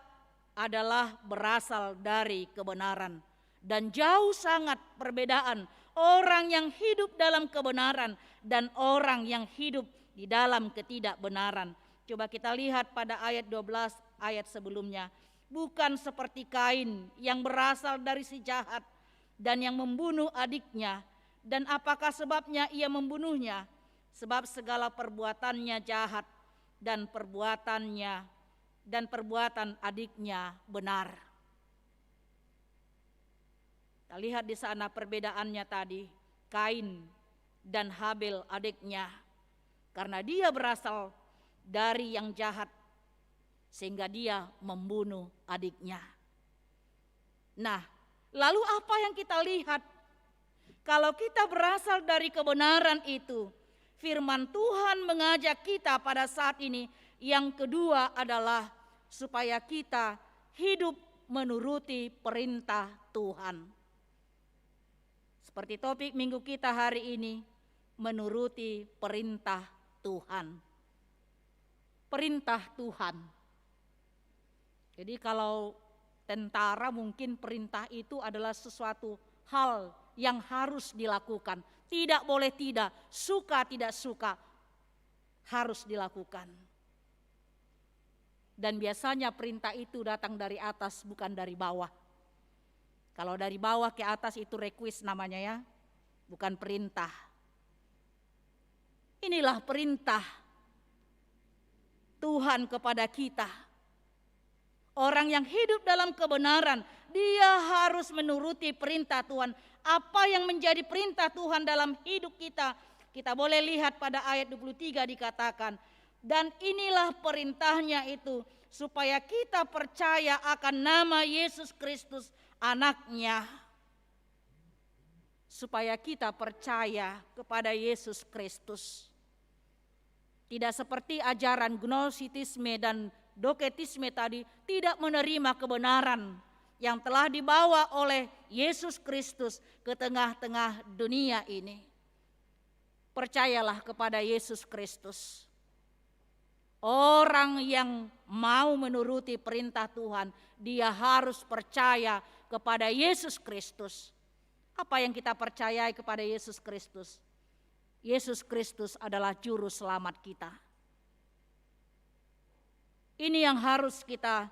adalah berasal dari kebenaran. Dan jauh sangat perbedaan orang yang hidup dalam kebenaran dan orang yang hidup di dalam ketidakbenaran. Coba kita lihat pada ayat 12 ayat sebelumnya. Bukan seperti Kain yang berasal dari si jahat dan yang membunuh adiknya. Dan apakah sebabnya ia membunuhnya? Sebab segala perbuatannya jahat dan perbuatan adiknya benar. Kita lihat di sana perbedaannya tadi. Kain dan Habel adiknya. Karena dia berasal dari yang jahat sehingga dia membunuh adiknya. Nah, lalu apa yang kita lihat? Kalau kita berasal dari kebenaran itu, firman Tuhan mengajak kita pada saat ini. Yang kedua adalah supaya kita hidup menuruti perintah Tuhan. Seperti topik minggu kita hari ini, menuruti perintah Tuhan. Perintah Tuhan. Jadi kalau tentara mungkin perintah itu adalah sesuatu hal yang harus dilakukan. Tidak boleh tidak, suka tidak suka, harus dilakukan. Dan biasanya perintah itu datang dari atas, bukan dari bawah. Kalau dari bawah ke atas itu request namanya ya, bukan perintah. Inilah perintah Tuhan kepada kita. Orang yang hidup dalam kebenaran, dia harus menuruti perintah Tuhan. Apa yang menjadi perintah Tuhan dalam hidup kita? Kita boleh lihat pada ayat 23 dikatakan, dan inilah perintahnya itu, supaya kita percaya akan nama Yesus Kristus anaknya. Supaya kita percaya kepada Yesus Kristus. Tidak seperti ajaran gnostitisme dan doketisme tadi, tidak menerima kebenaran yang telah dibawa oleh Yesus Kristus ke tengah-tengah dunia ini. Percayalah kepada Yesus Kristus. Orang yang mau menuruti perintah Tuhan, dia harus percaya kepada Yesus Kristus. Apa yang kita percayai kepada Yesus Kristus? Yesus Kristus adalah juru selamat kita. Ini yang harus kita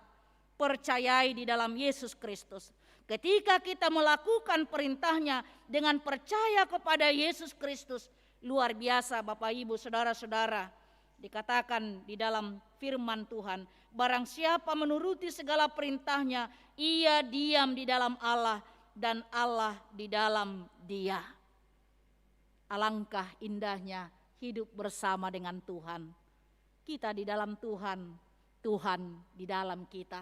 percayai di dalam Yesus Kristus. Ketika kita melakukan perintahnya dengan percaya kepada Yesus Kristus, luar biasa Bapak Ibu Saudara-saudara. Dikatakan di dalam firman Tuhan, barang siapa menuruti segala perintahnya, ia diam di dalam Allah dan Allah di dalam dia. Alangkah indahnya hidup bersama dengan Tuhan. Kita di dalam Tuhan, Tuhan di dalam kita.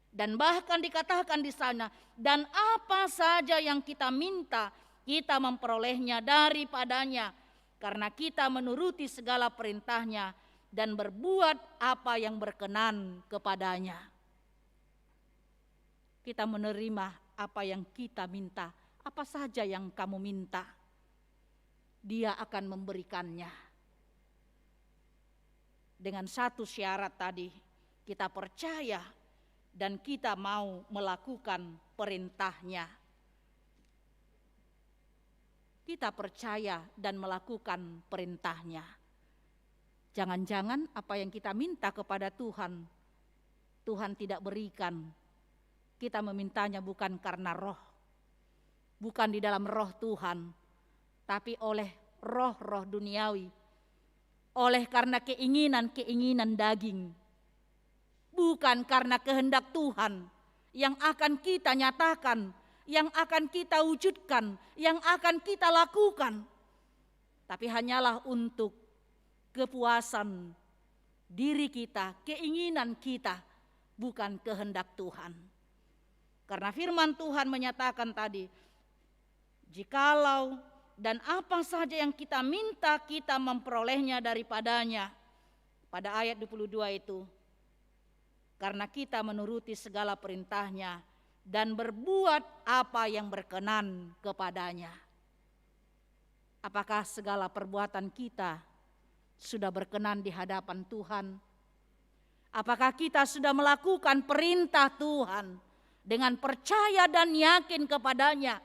Dan bahkan dikatakan di sana, dan apa saja yang kita minta, kita memperolehnya daripadanya. Karena kita menuruti segala perintahnya dan berbuat apa yang berkenan kepadanya. Kita menerima apa yang kita minta, apa saja yang kamu minta. Dia akan memberikannya. Dengan satu syarat tadi, kita percaya dan kita mau melakukan perintahnya. Kita percaya dan melakukan perintahnya. Jangan-jangan apa yang kita minta kepada Tuhan, Tuhan tidak berikan. Kita memintanya bukan karena roh, bukan di dalam roh Tuhan, tapi oleh roh-roh duniawi, oleh karena keinginan-keinginan daging, bukan karena kehendak Tuhan yang akan kita nyatakan, yang akan kita wujudkan, yang akan kita lakukan, tapi hanyalah untuk kepuasan diri kita, keinginan kita, bukan kehendak Tuhan. Karena firman Tuhan menyatakan tadi, jikalau dan apa saja yang kita minta, kita memperolehnya daripadanya. Pada ayat 22 itu, karena kita menuruti segala perintahnya dan berbuat apa yang berkenan kepadanya. Apakah segala perbuatan kita sudah berkenan di hadapan Tuhan? Apakah kita sudah melakukan perintah Tuhan dengan percaya dan yakin kepadanya?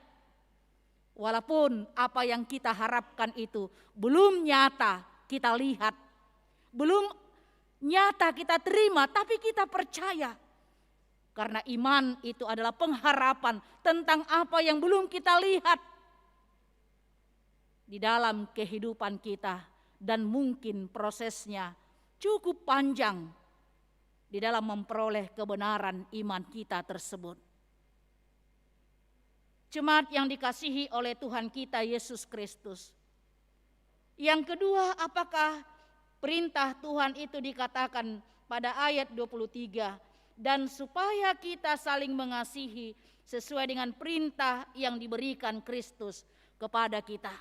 Walaupun apa yang kita harapkan itu belum nyata kita lihat, belum nyata kita terima, tapi kita percaya. Karena iman itu adalah pengharapan tentang apa yang belum kita lihat di dalam kehidupan kita. Dan mungkin prosesnya cukup panjang di dalam memperoleh kebenaran iman kita tersebut. Jemaat yang dikasihi oleh Tuhan kita Yesus Kristus. Yang kedua, apakah perintah Tuhan itu dikatakan pada ayat 23, dan supaya kita saling mengasihi sesuai dengan perintah yang diberikan Kristus kepada kita.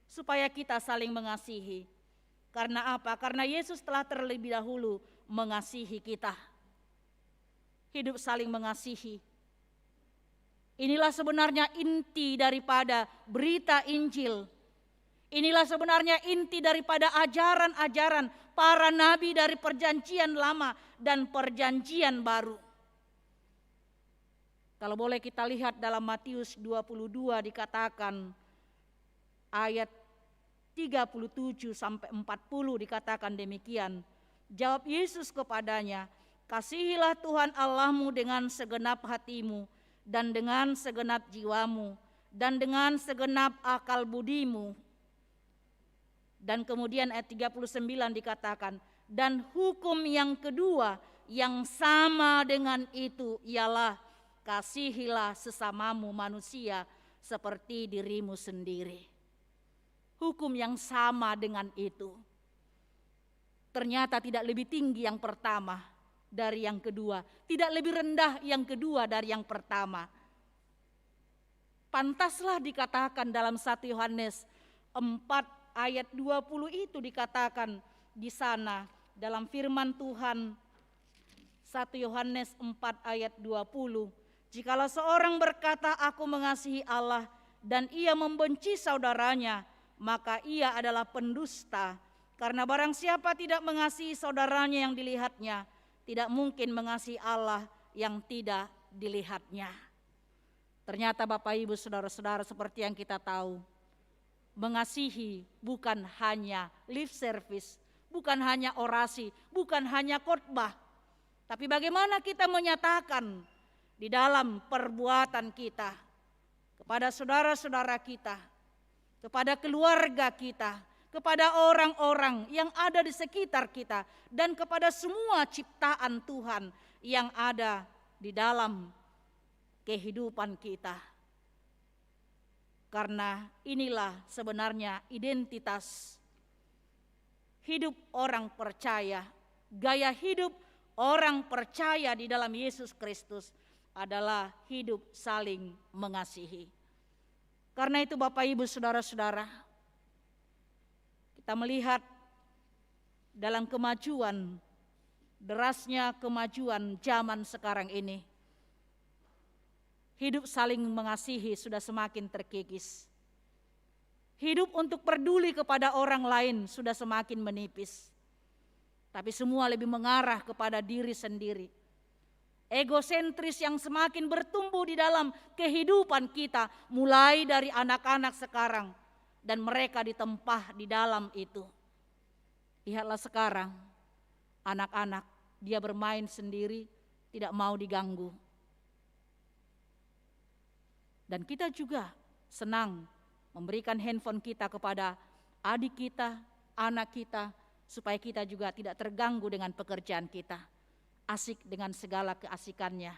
Supaya kita saling mengasihi. Karena apa? Karena Yesus telah terlebih dahulu mengasihi kita. Hidup saling mengasihi. Inilah sebenarnya inti daripada berita Injil. Inilah sebenarnya inti daripada ajaran-ajaran para nabi dari perjanjian lama dan perjanjian baru. Kalau boleh kita lihat dalam Matius 22 dikatakan ayat 37 sampai 40 dikatakan demikian. Jawab Yesus kepadanya, kasihilah Tuhan Allahmu dengan segenap hatimu dan dengan segenap jiwamu dan dengan segenap akal budimu. Dan kemudian ayat 39 dikatakan, dan hukum yang kedua yang sama dengan itu ialah kasihilah sesamamu manusia seperti dirimu sendiri. Hukum yang sama dengan itu. Ternyata tidak lebih tinggi yang pertama dari yang kedua. Tidak lebih rendah yang kedua dari yang pertama. Pantaslah dikatakan dalam 1 Yohanes 4 ayat 20 itu dikatakan di sana dalam firman Tuhan 1 Yohanes 4 ayat 20. Jikalau seorang berkata aku mengasihi Allah dan ia membenci saudaranya, maka ia adalah pendusta. Karena barang siapa tidak mengasihi saudaranya yang dilihatnya, tidak mungkin mengasihi Allah yang tidak dilihatnya. Ternyata Bapak Ibu Saudara-saudara, seperti yang kita tahu, mengasihi bukan hanya lip service, bukan hanya orasi, bukan hanya khotbah, tapi bagaimana kita menyatakan di dalam perbuatan kita kepada saudara-saudara kita, kepada keluarga kita, kepada orang-orang yang ada di sekitar kita, dan kepada semua ciptaan Tuhan yang ada di dalam kehidupan kita. Karena inilah sebenarnya identitas hidup orang percaya. Gaya hidup orang percaya di dalam Yesus Kristus adalah hidup saling mengasihi. Karena itu Bapak Ibu Saudara-saudara, kita melihat dalam kemajuan, derasnya kemajuan zaman sekarang ini, hidup saling mengasihi sudah semakin terkikis. Hidup untuk peduli kepada orang lain sudah semakin menipis. Tapi semua lebih mengarah kepada diri sendiri. Egosentris yang semakin bertumbuh di dalam kehidupan kita, mulai dari anak-anak sekarang, dan mereka ditempah di dalam itu. Lihatlah sekarang, anak-anak dia bermain sendiri, tidak mau diganggu. Dan kita juga senang memberikan handphone kita kepada adik kita, anak kita, supaya kita juga tidak terganggu dengan pekerjaan kita. Asik dengan segala keasikannya.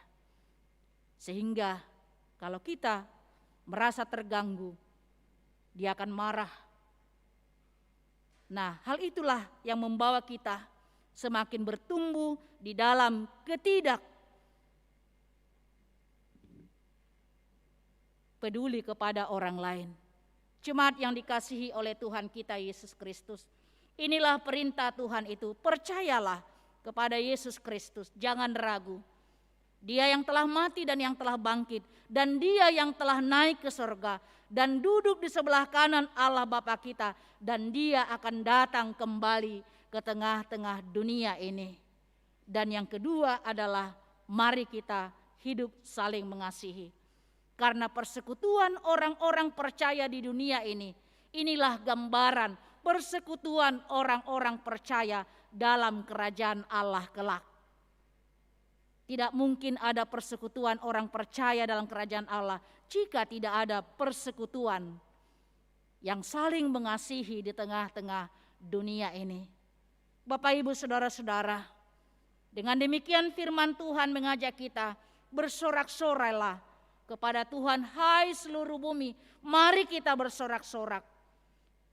Sehingga kalau kita merasa terganggu, dia akan marah. Nah, hal itulah yang membawa kita semakin bertumbuh di dalam peduli kepada orang lain. Jemaat yang dikasihi oleh Tuhan kita Yesus Kristus, inilah perintah Tuhan itu, percayalah kepada Yesus Kristus, jangan ragu. Dia yang telah mati dan yang telah bangkit, dan dia yang telah naik ke surga dan duduk di sebelah kanan Allah Bapa kita, dan dia akan datang kembali ke tengah-tengah dunia ini. Dan yang kedua adalah mari kita hidup saling mengasihi. Karena persekutuan orang-orang percaya di dunia ini, inilah gambaran persekutuan orang-orang percaya dalam kerajaan Allah kelak. Tidak mungkin ada persekutuan orang percaya dalam kerajaan Allah jika tidak ada persekutuan yang saling mengasihi di tengah-tengah dunia ini. Bapak Ibu Saudara-saudara, dengan demikian firman Tuhan mengajak kita bersorak-sorailah kepada Tuhan, hai seluruh bumi, mari kita bersorak-sorak.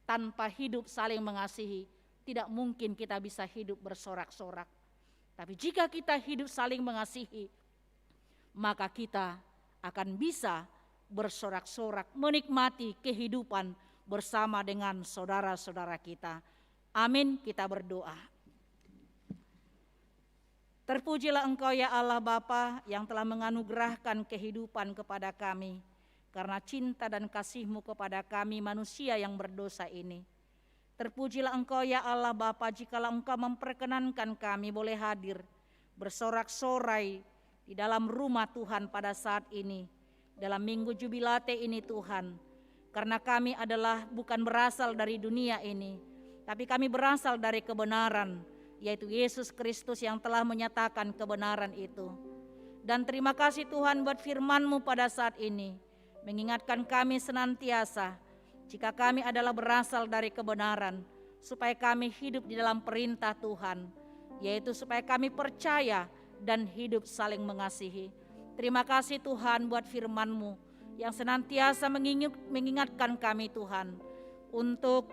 Tanpa hidup saling mengasihi, tidak mungkin kita bisa hidup bersorak-sorak. Tapi jika kita hidup saling mengasihi, maka kita akan bisa bersorak-sorak, menikmati kehidupan bersama dengan saudara-saudara kita. Amin, kita berdoa. Terpujilah Engkau ya Allah Bapa yang telah menganugerahkan kehidupan kepada kami. karena cinta dan kasih-Mu kepada kami manusia yang berdosa ini. Terpujilah Engkau ya Allah Bapa, jikalau Engkau memperkenankan kami boleh hadir bersorak-sorai di dalam rumah Tuhan pada saat ini, dalam minggu jubilate ini Tuhan. Karena kami adalah bukan berasal dari dunia ini, tapi kami berasal dari kebenaran, yaitu Yesus Kristus yang telah menyatakan kebenaran itu. Dan terima kasih Tuhan buat firman-Mu pada saat ini, mengingatkan kami senantiasa, jika kami adalah berasal dari kebenaran, supaya kami hidup di dalam perintah Tuhan, yaitu supaya kami percaya dan hidup saling mengasihi. Terima kasih Tuhan buat firman-Mu yang senantiasa mengingatkan kami Tuhan, untuk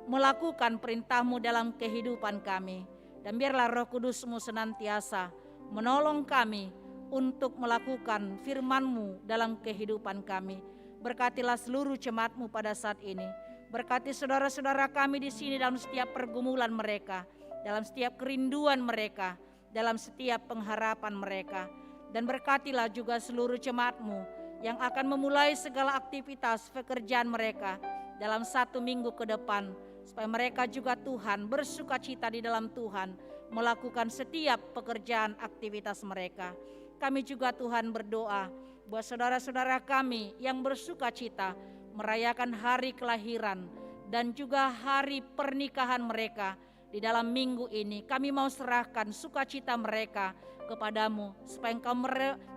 melakukan perintah-Mu dalam kehidupan kami. Dan biarlah Roh Kudus-Mu senantiasa menolong kami untuk melakukan firman-Mu dalam kehidupan kami. Berkatilah seluruh jemaat-Mu pada saat ini. Berkati saudara-saudara kami di sini dalam setiap pergumulan mereka, dalam setiap kerinduan mereka, dalam setiap pengharapan mereka. Dan berkatilah juga seluruh jemaat-Mu yang akan memulai segala aktivitas pekerjaan mereka dalam 1 minggu ke depan, supaya mereka juga Tuhan bersukacita di dalam Tuhan melakukan setiap pekerjaan aktivitas mereka. Kami juga Tuhan berdoa buat saudara-saudara kami yang bersukacita merayakan hari kelahiran dan juga hari pernikahan mereka di dalam minggu ini. Kami mau serahkan sukacita mereka kepadamu, supaya Engkau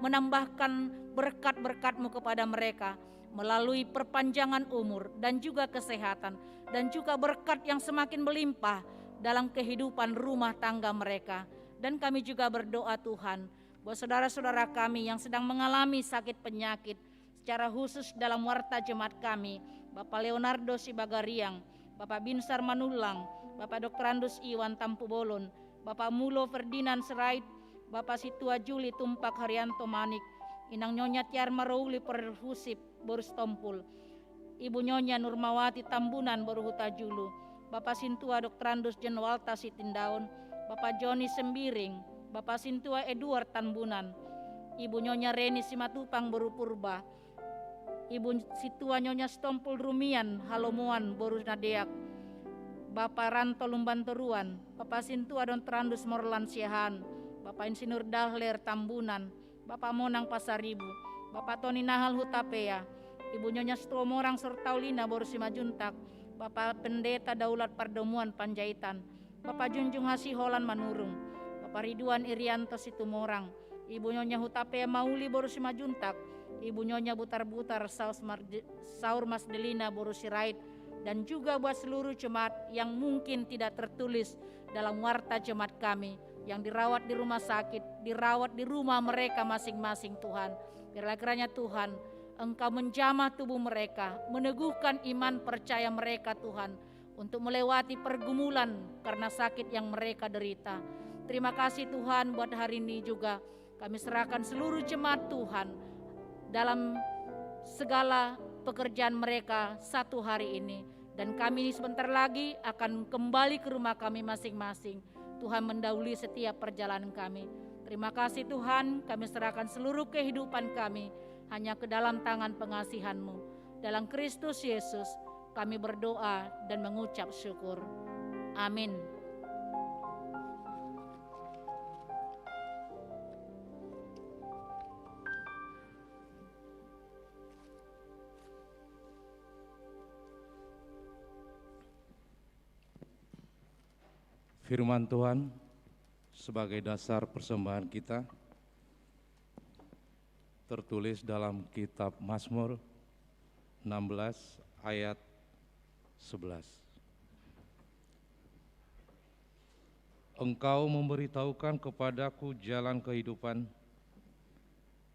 menambahkan berkat-berkat-Mu kepada mereka melalui perpanjangan umur dan juga kesehatan, dan juga berkat yang semakin melimpah dalam kehidupan rumah tangga mereka. Dan kami juga berdoa Tuhan buat saudara-saudara kami yang sedang mengalami sakit penyakit, secara khusus dalam warta jemaat kami, Bapak Leonardo Sibagariang, Bapak Binsar Manulang, Bapak Dr. Andus Iwan Tampu Bolon, Bapak Mulo Ferdinand Serait, Bapak Situa Juli Tumpak Haryanto Manik, Inang Nyonya Tiar Marouli Perhusip Borus Tompul, Ibu Nyonya Nurmawati Tambunan Boruhuta Julu, Bapak Sintua Dr. Andus Jenwalta Sitindaun, Bapak Joni Sembiring, Bapak Sintua Edward Tambunan, Ibu Nyonya Reni Simatupang Boru Purba, Ibu Situa Nyonya Stompul Rumian Halomuan Boru Nadeak, Bapak Ranto Lumbantoruan, Bapak Sintua Dr. Andus Morlan Siahan, Bapak Insinyur Dahler Tambunan, Bapak Monang Pasaribu, Bapak Tony Nahal Hutapea, Ibu Nyonya Stomorang Sortaulina Borsimajuntak, Bapak Pendeta Daulat Pardomuan Panjaitan, Bapak Junjung Hasi Holan Manurung, Bapak Ridwan Irianto Situmorang, Ibu Nyonya Hutapea Mauli Borsimajuntak, Ibu Nyonya Butar-Butar Saur Mas Delina Borusirait, dan juga buat seluruh jemaat yang mungkin tidak tertulis dalam warta jemaat kami, yang dirawat di rumah sakit, dirawat di rumah mereka masing-masing Tuhan. Biarlah kiranya Tuhan, Engkau menjamah tubuh mereka, meneguhkan iman percaya mereka Tuhan, untuk melewati pergumulan karena sakit yang mereka derita. Terima kasih Tuhan buat hari ini juga kami serahkan seluruh jemaat Tuhan dalam segala pekerjaan mereka satu hari ini. Dan kami sebentar lagi akan kembali ke rumah kami masing-masing. Tuhan mendahului setiap perjalanan kami. Terima kasih Tuhan, kami serahkan seluruh kehidupan kami hanya ke dalam tangan pengasihan-Mu. Dalam Kristus Yesus kami berdoa dan mengucap syukur. Amin. Firman Tuhan sebagai dasar persembahan kita tertulis dalam kitab Mazmur 16 ayat 11. Engkau memberitahukan kepadaku jalan kehidupan,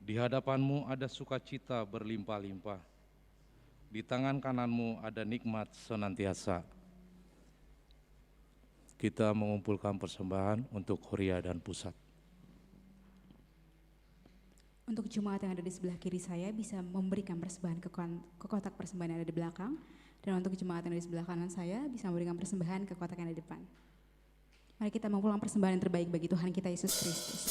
di hadapanmu ada sukacita berlimpah-limpah, di tangan kananmu ada nikmat senantiasa. Kita mengumpulkan persembahan untuk Huria dan Pusat. Untuk jemaat yang ada di sebelah kiri saya bisa memberikan persembahan ke kotak persembahan yang ada di belakang. Dan untuk jemaat yang ada di sebelah kanan saya bisa memberikan persembahan ke kotak yang ada di depan. Mari kita mengumpulkan persembahan yang terbaik bagi Tuhan kita Yesus Kristus.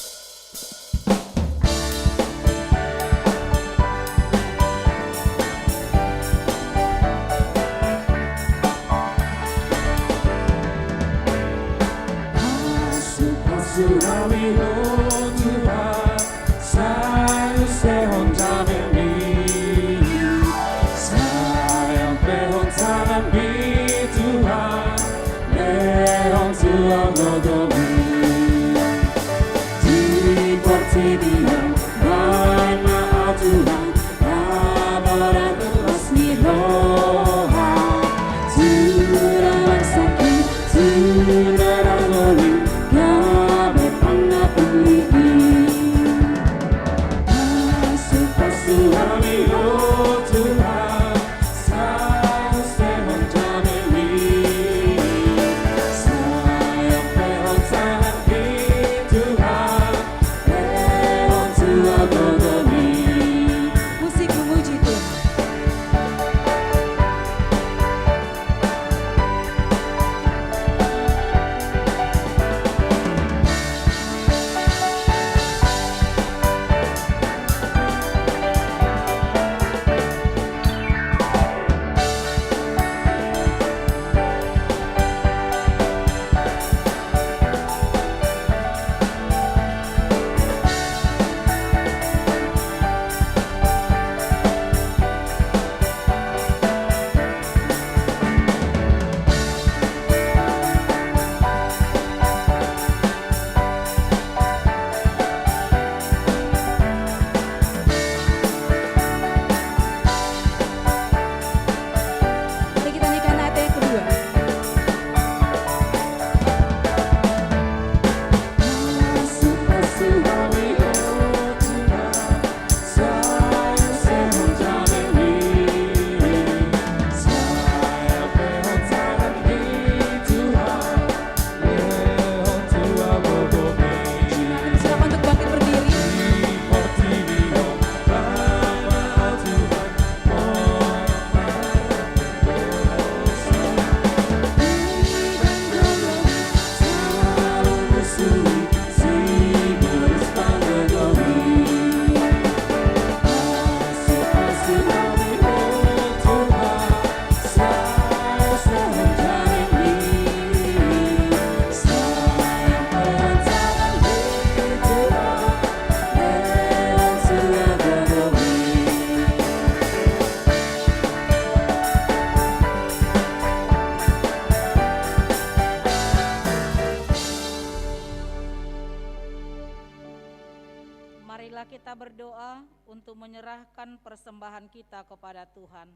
Marilah kita berdoa untuk menyerahkan persembahan kita kepada Tuhan.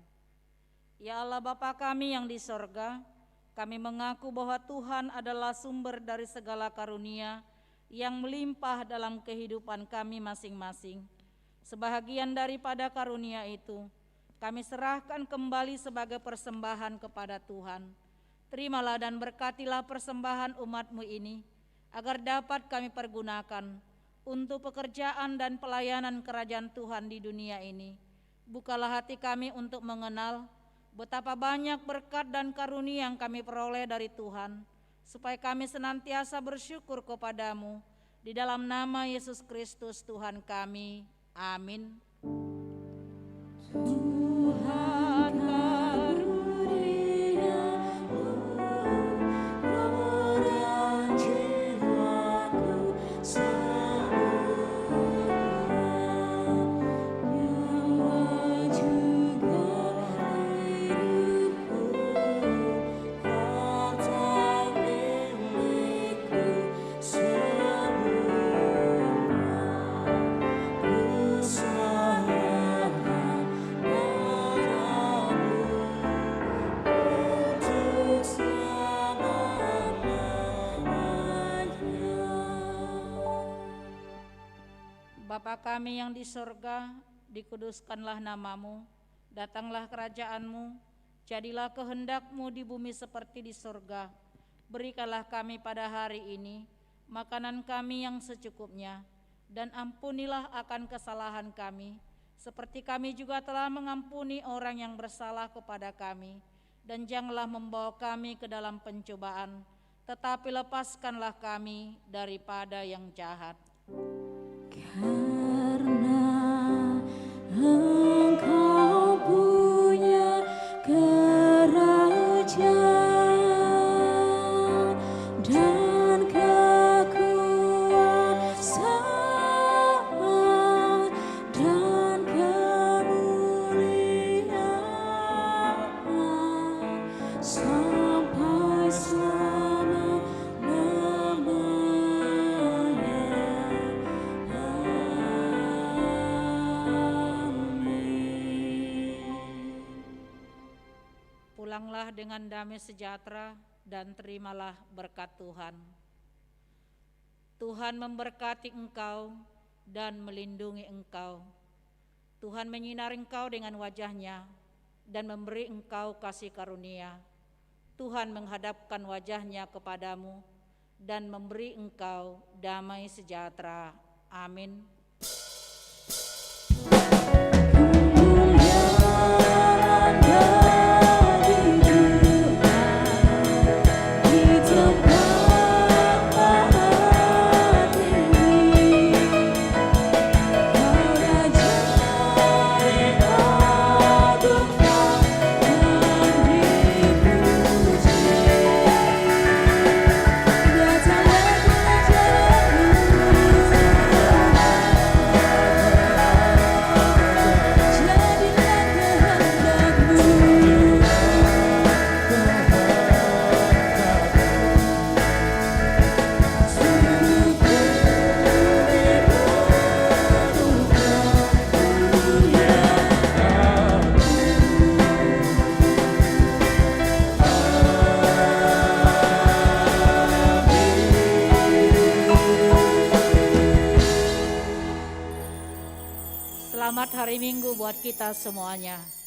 Ya Allah Bapa kami yang di sorga, kami mengaku bahwa Tuhan adalah sumber dari segala karunia yang melimpah dalam kehidupan kami masing-masing. Sebahagian daripada karunia itu, kami serahkan kembali sebagai persembahan kepada Tuhan. Terimalah dan berkatilah persembahan umat-Mu ini, agar dapat kami pergunakan untuk pekerjaan dan pelayanan kerajaan Tuhan di dunia ini. Bukalah hati kami untuk mengenal betapa banyak berkat dan karunia yang kami peroleh dari Tuhan, supaya kami senantiasa bersyukur kepadamu. Di dalam nama Yesus Kristus Tuhan kami. Amin. Tuhan karuniamu, roda jiwaku Bapa kami yang di sorga, dikuduskanlah namamu, datanglah kerajaanmu, jadilah kehendak-Mu di bumi seperti di sorga. Berikanlah kami pada hari ini makanan kami yang secukupnya, dan ampunilah akan kesalahan kami, seperti kami juga telah mengampuni orang yang bersalah kepada kami. Dan janganlah membawa kami ke dalam pencobaan, tetapi lepaskanlah kami daripada yang jahat. Karena Engkau punya kerajaan dan kekuatan Pulanglah dengan damai sejahtera dan terimalah berkat Tuhan. Tuhan memberkati engkau dan melindungi engkau. Tuhan menyinari engkau dengan wajah-Nya dan memberi engkau kasih karunia. Tuhan menghadapkan wajah-Nya kepadamu dan memberi engkau damai sejahtera. Amin. Selamat hari Minggu buat kita semuanya.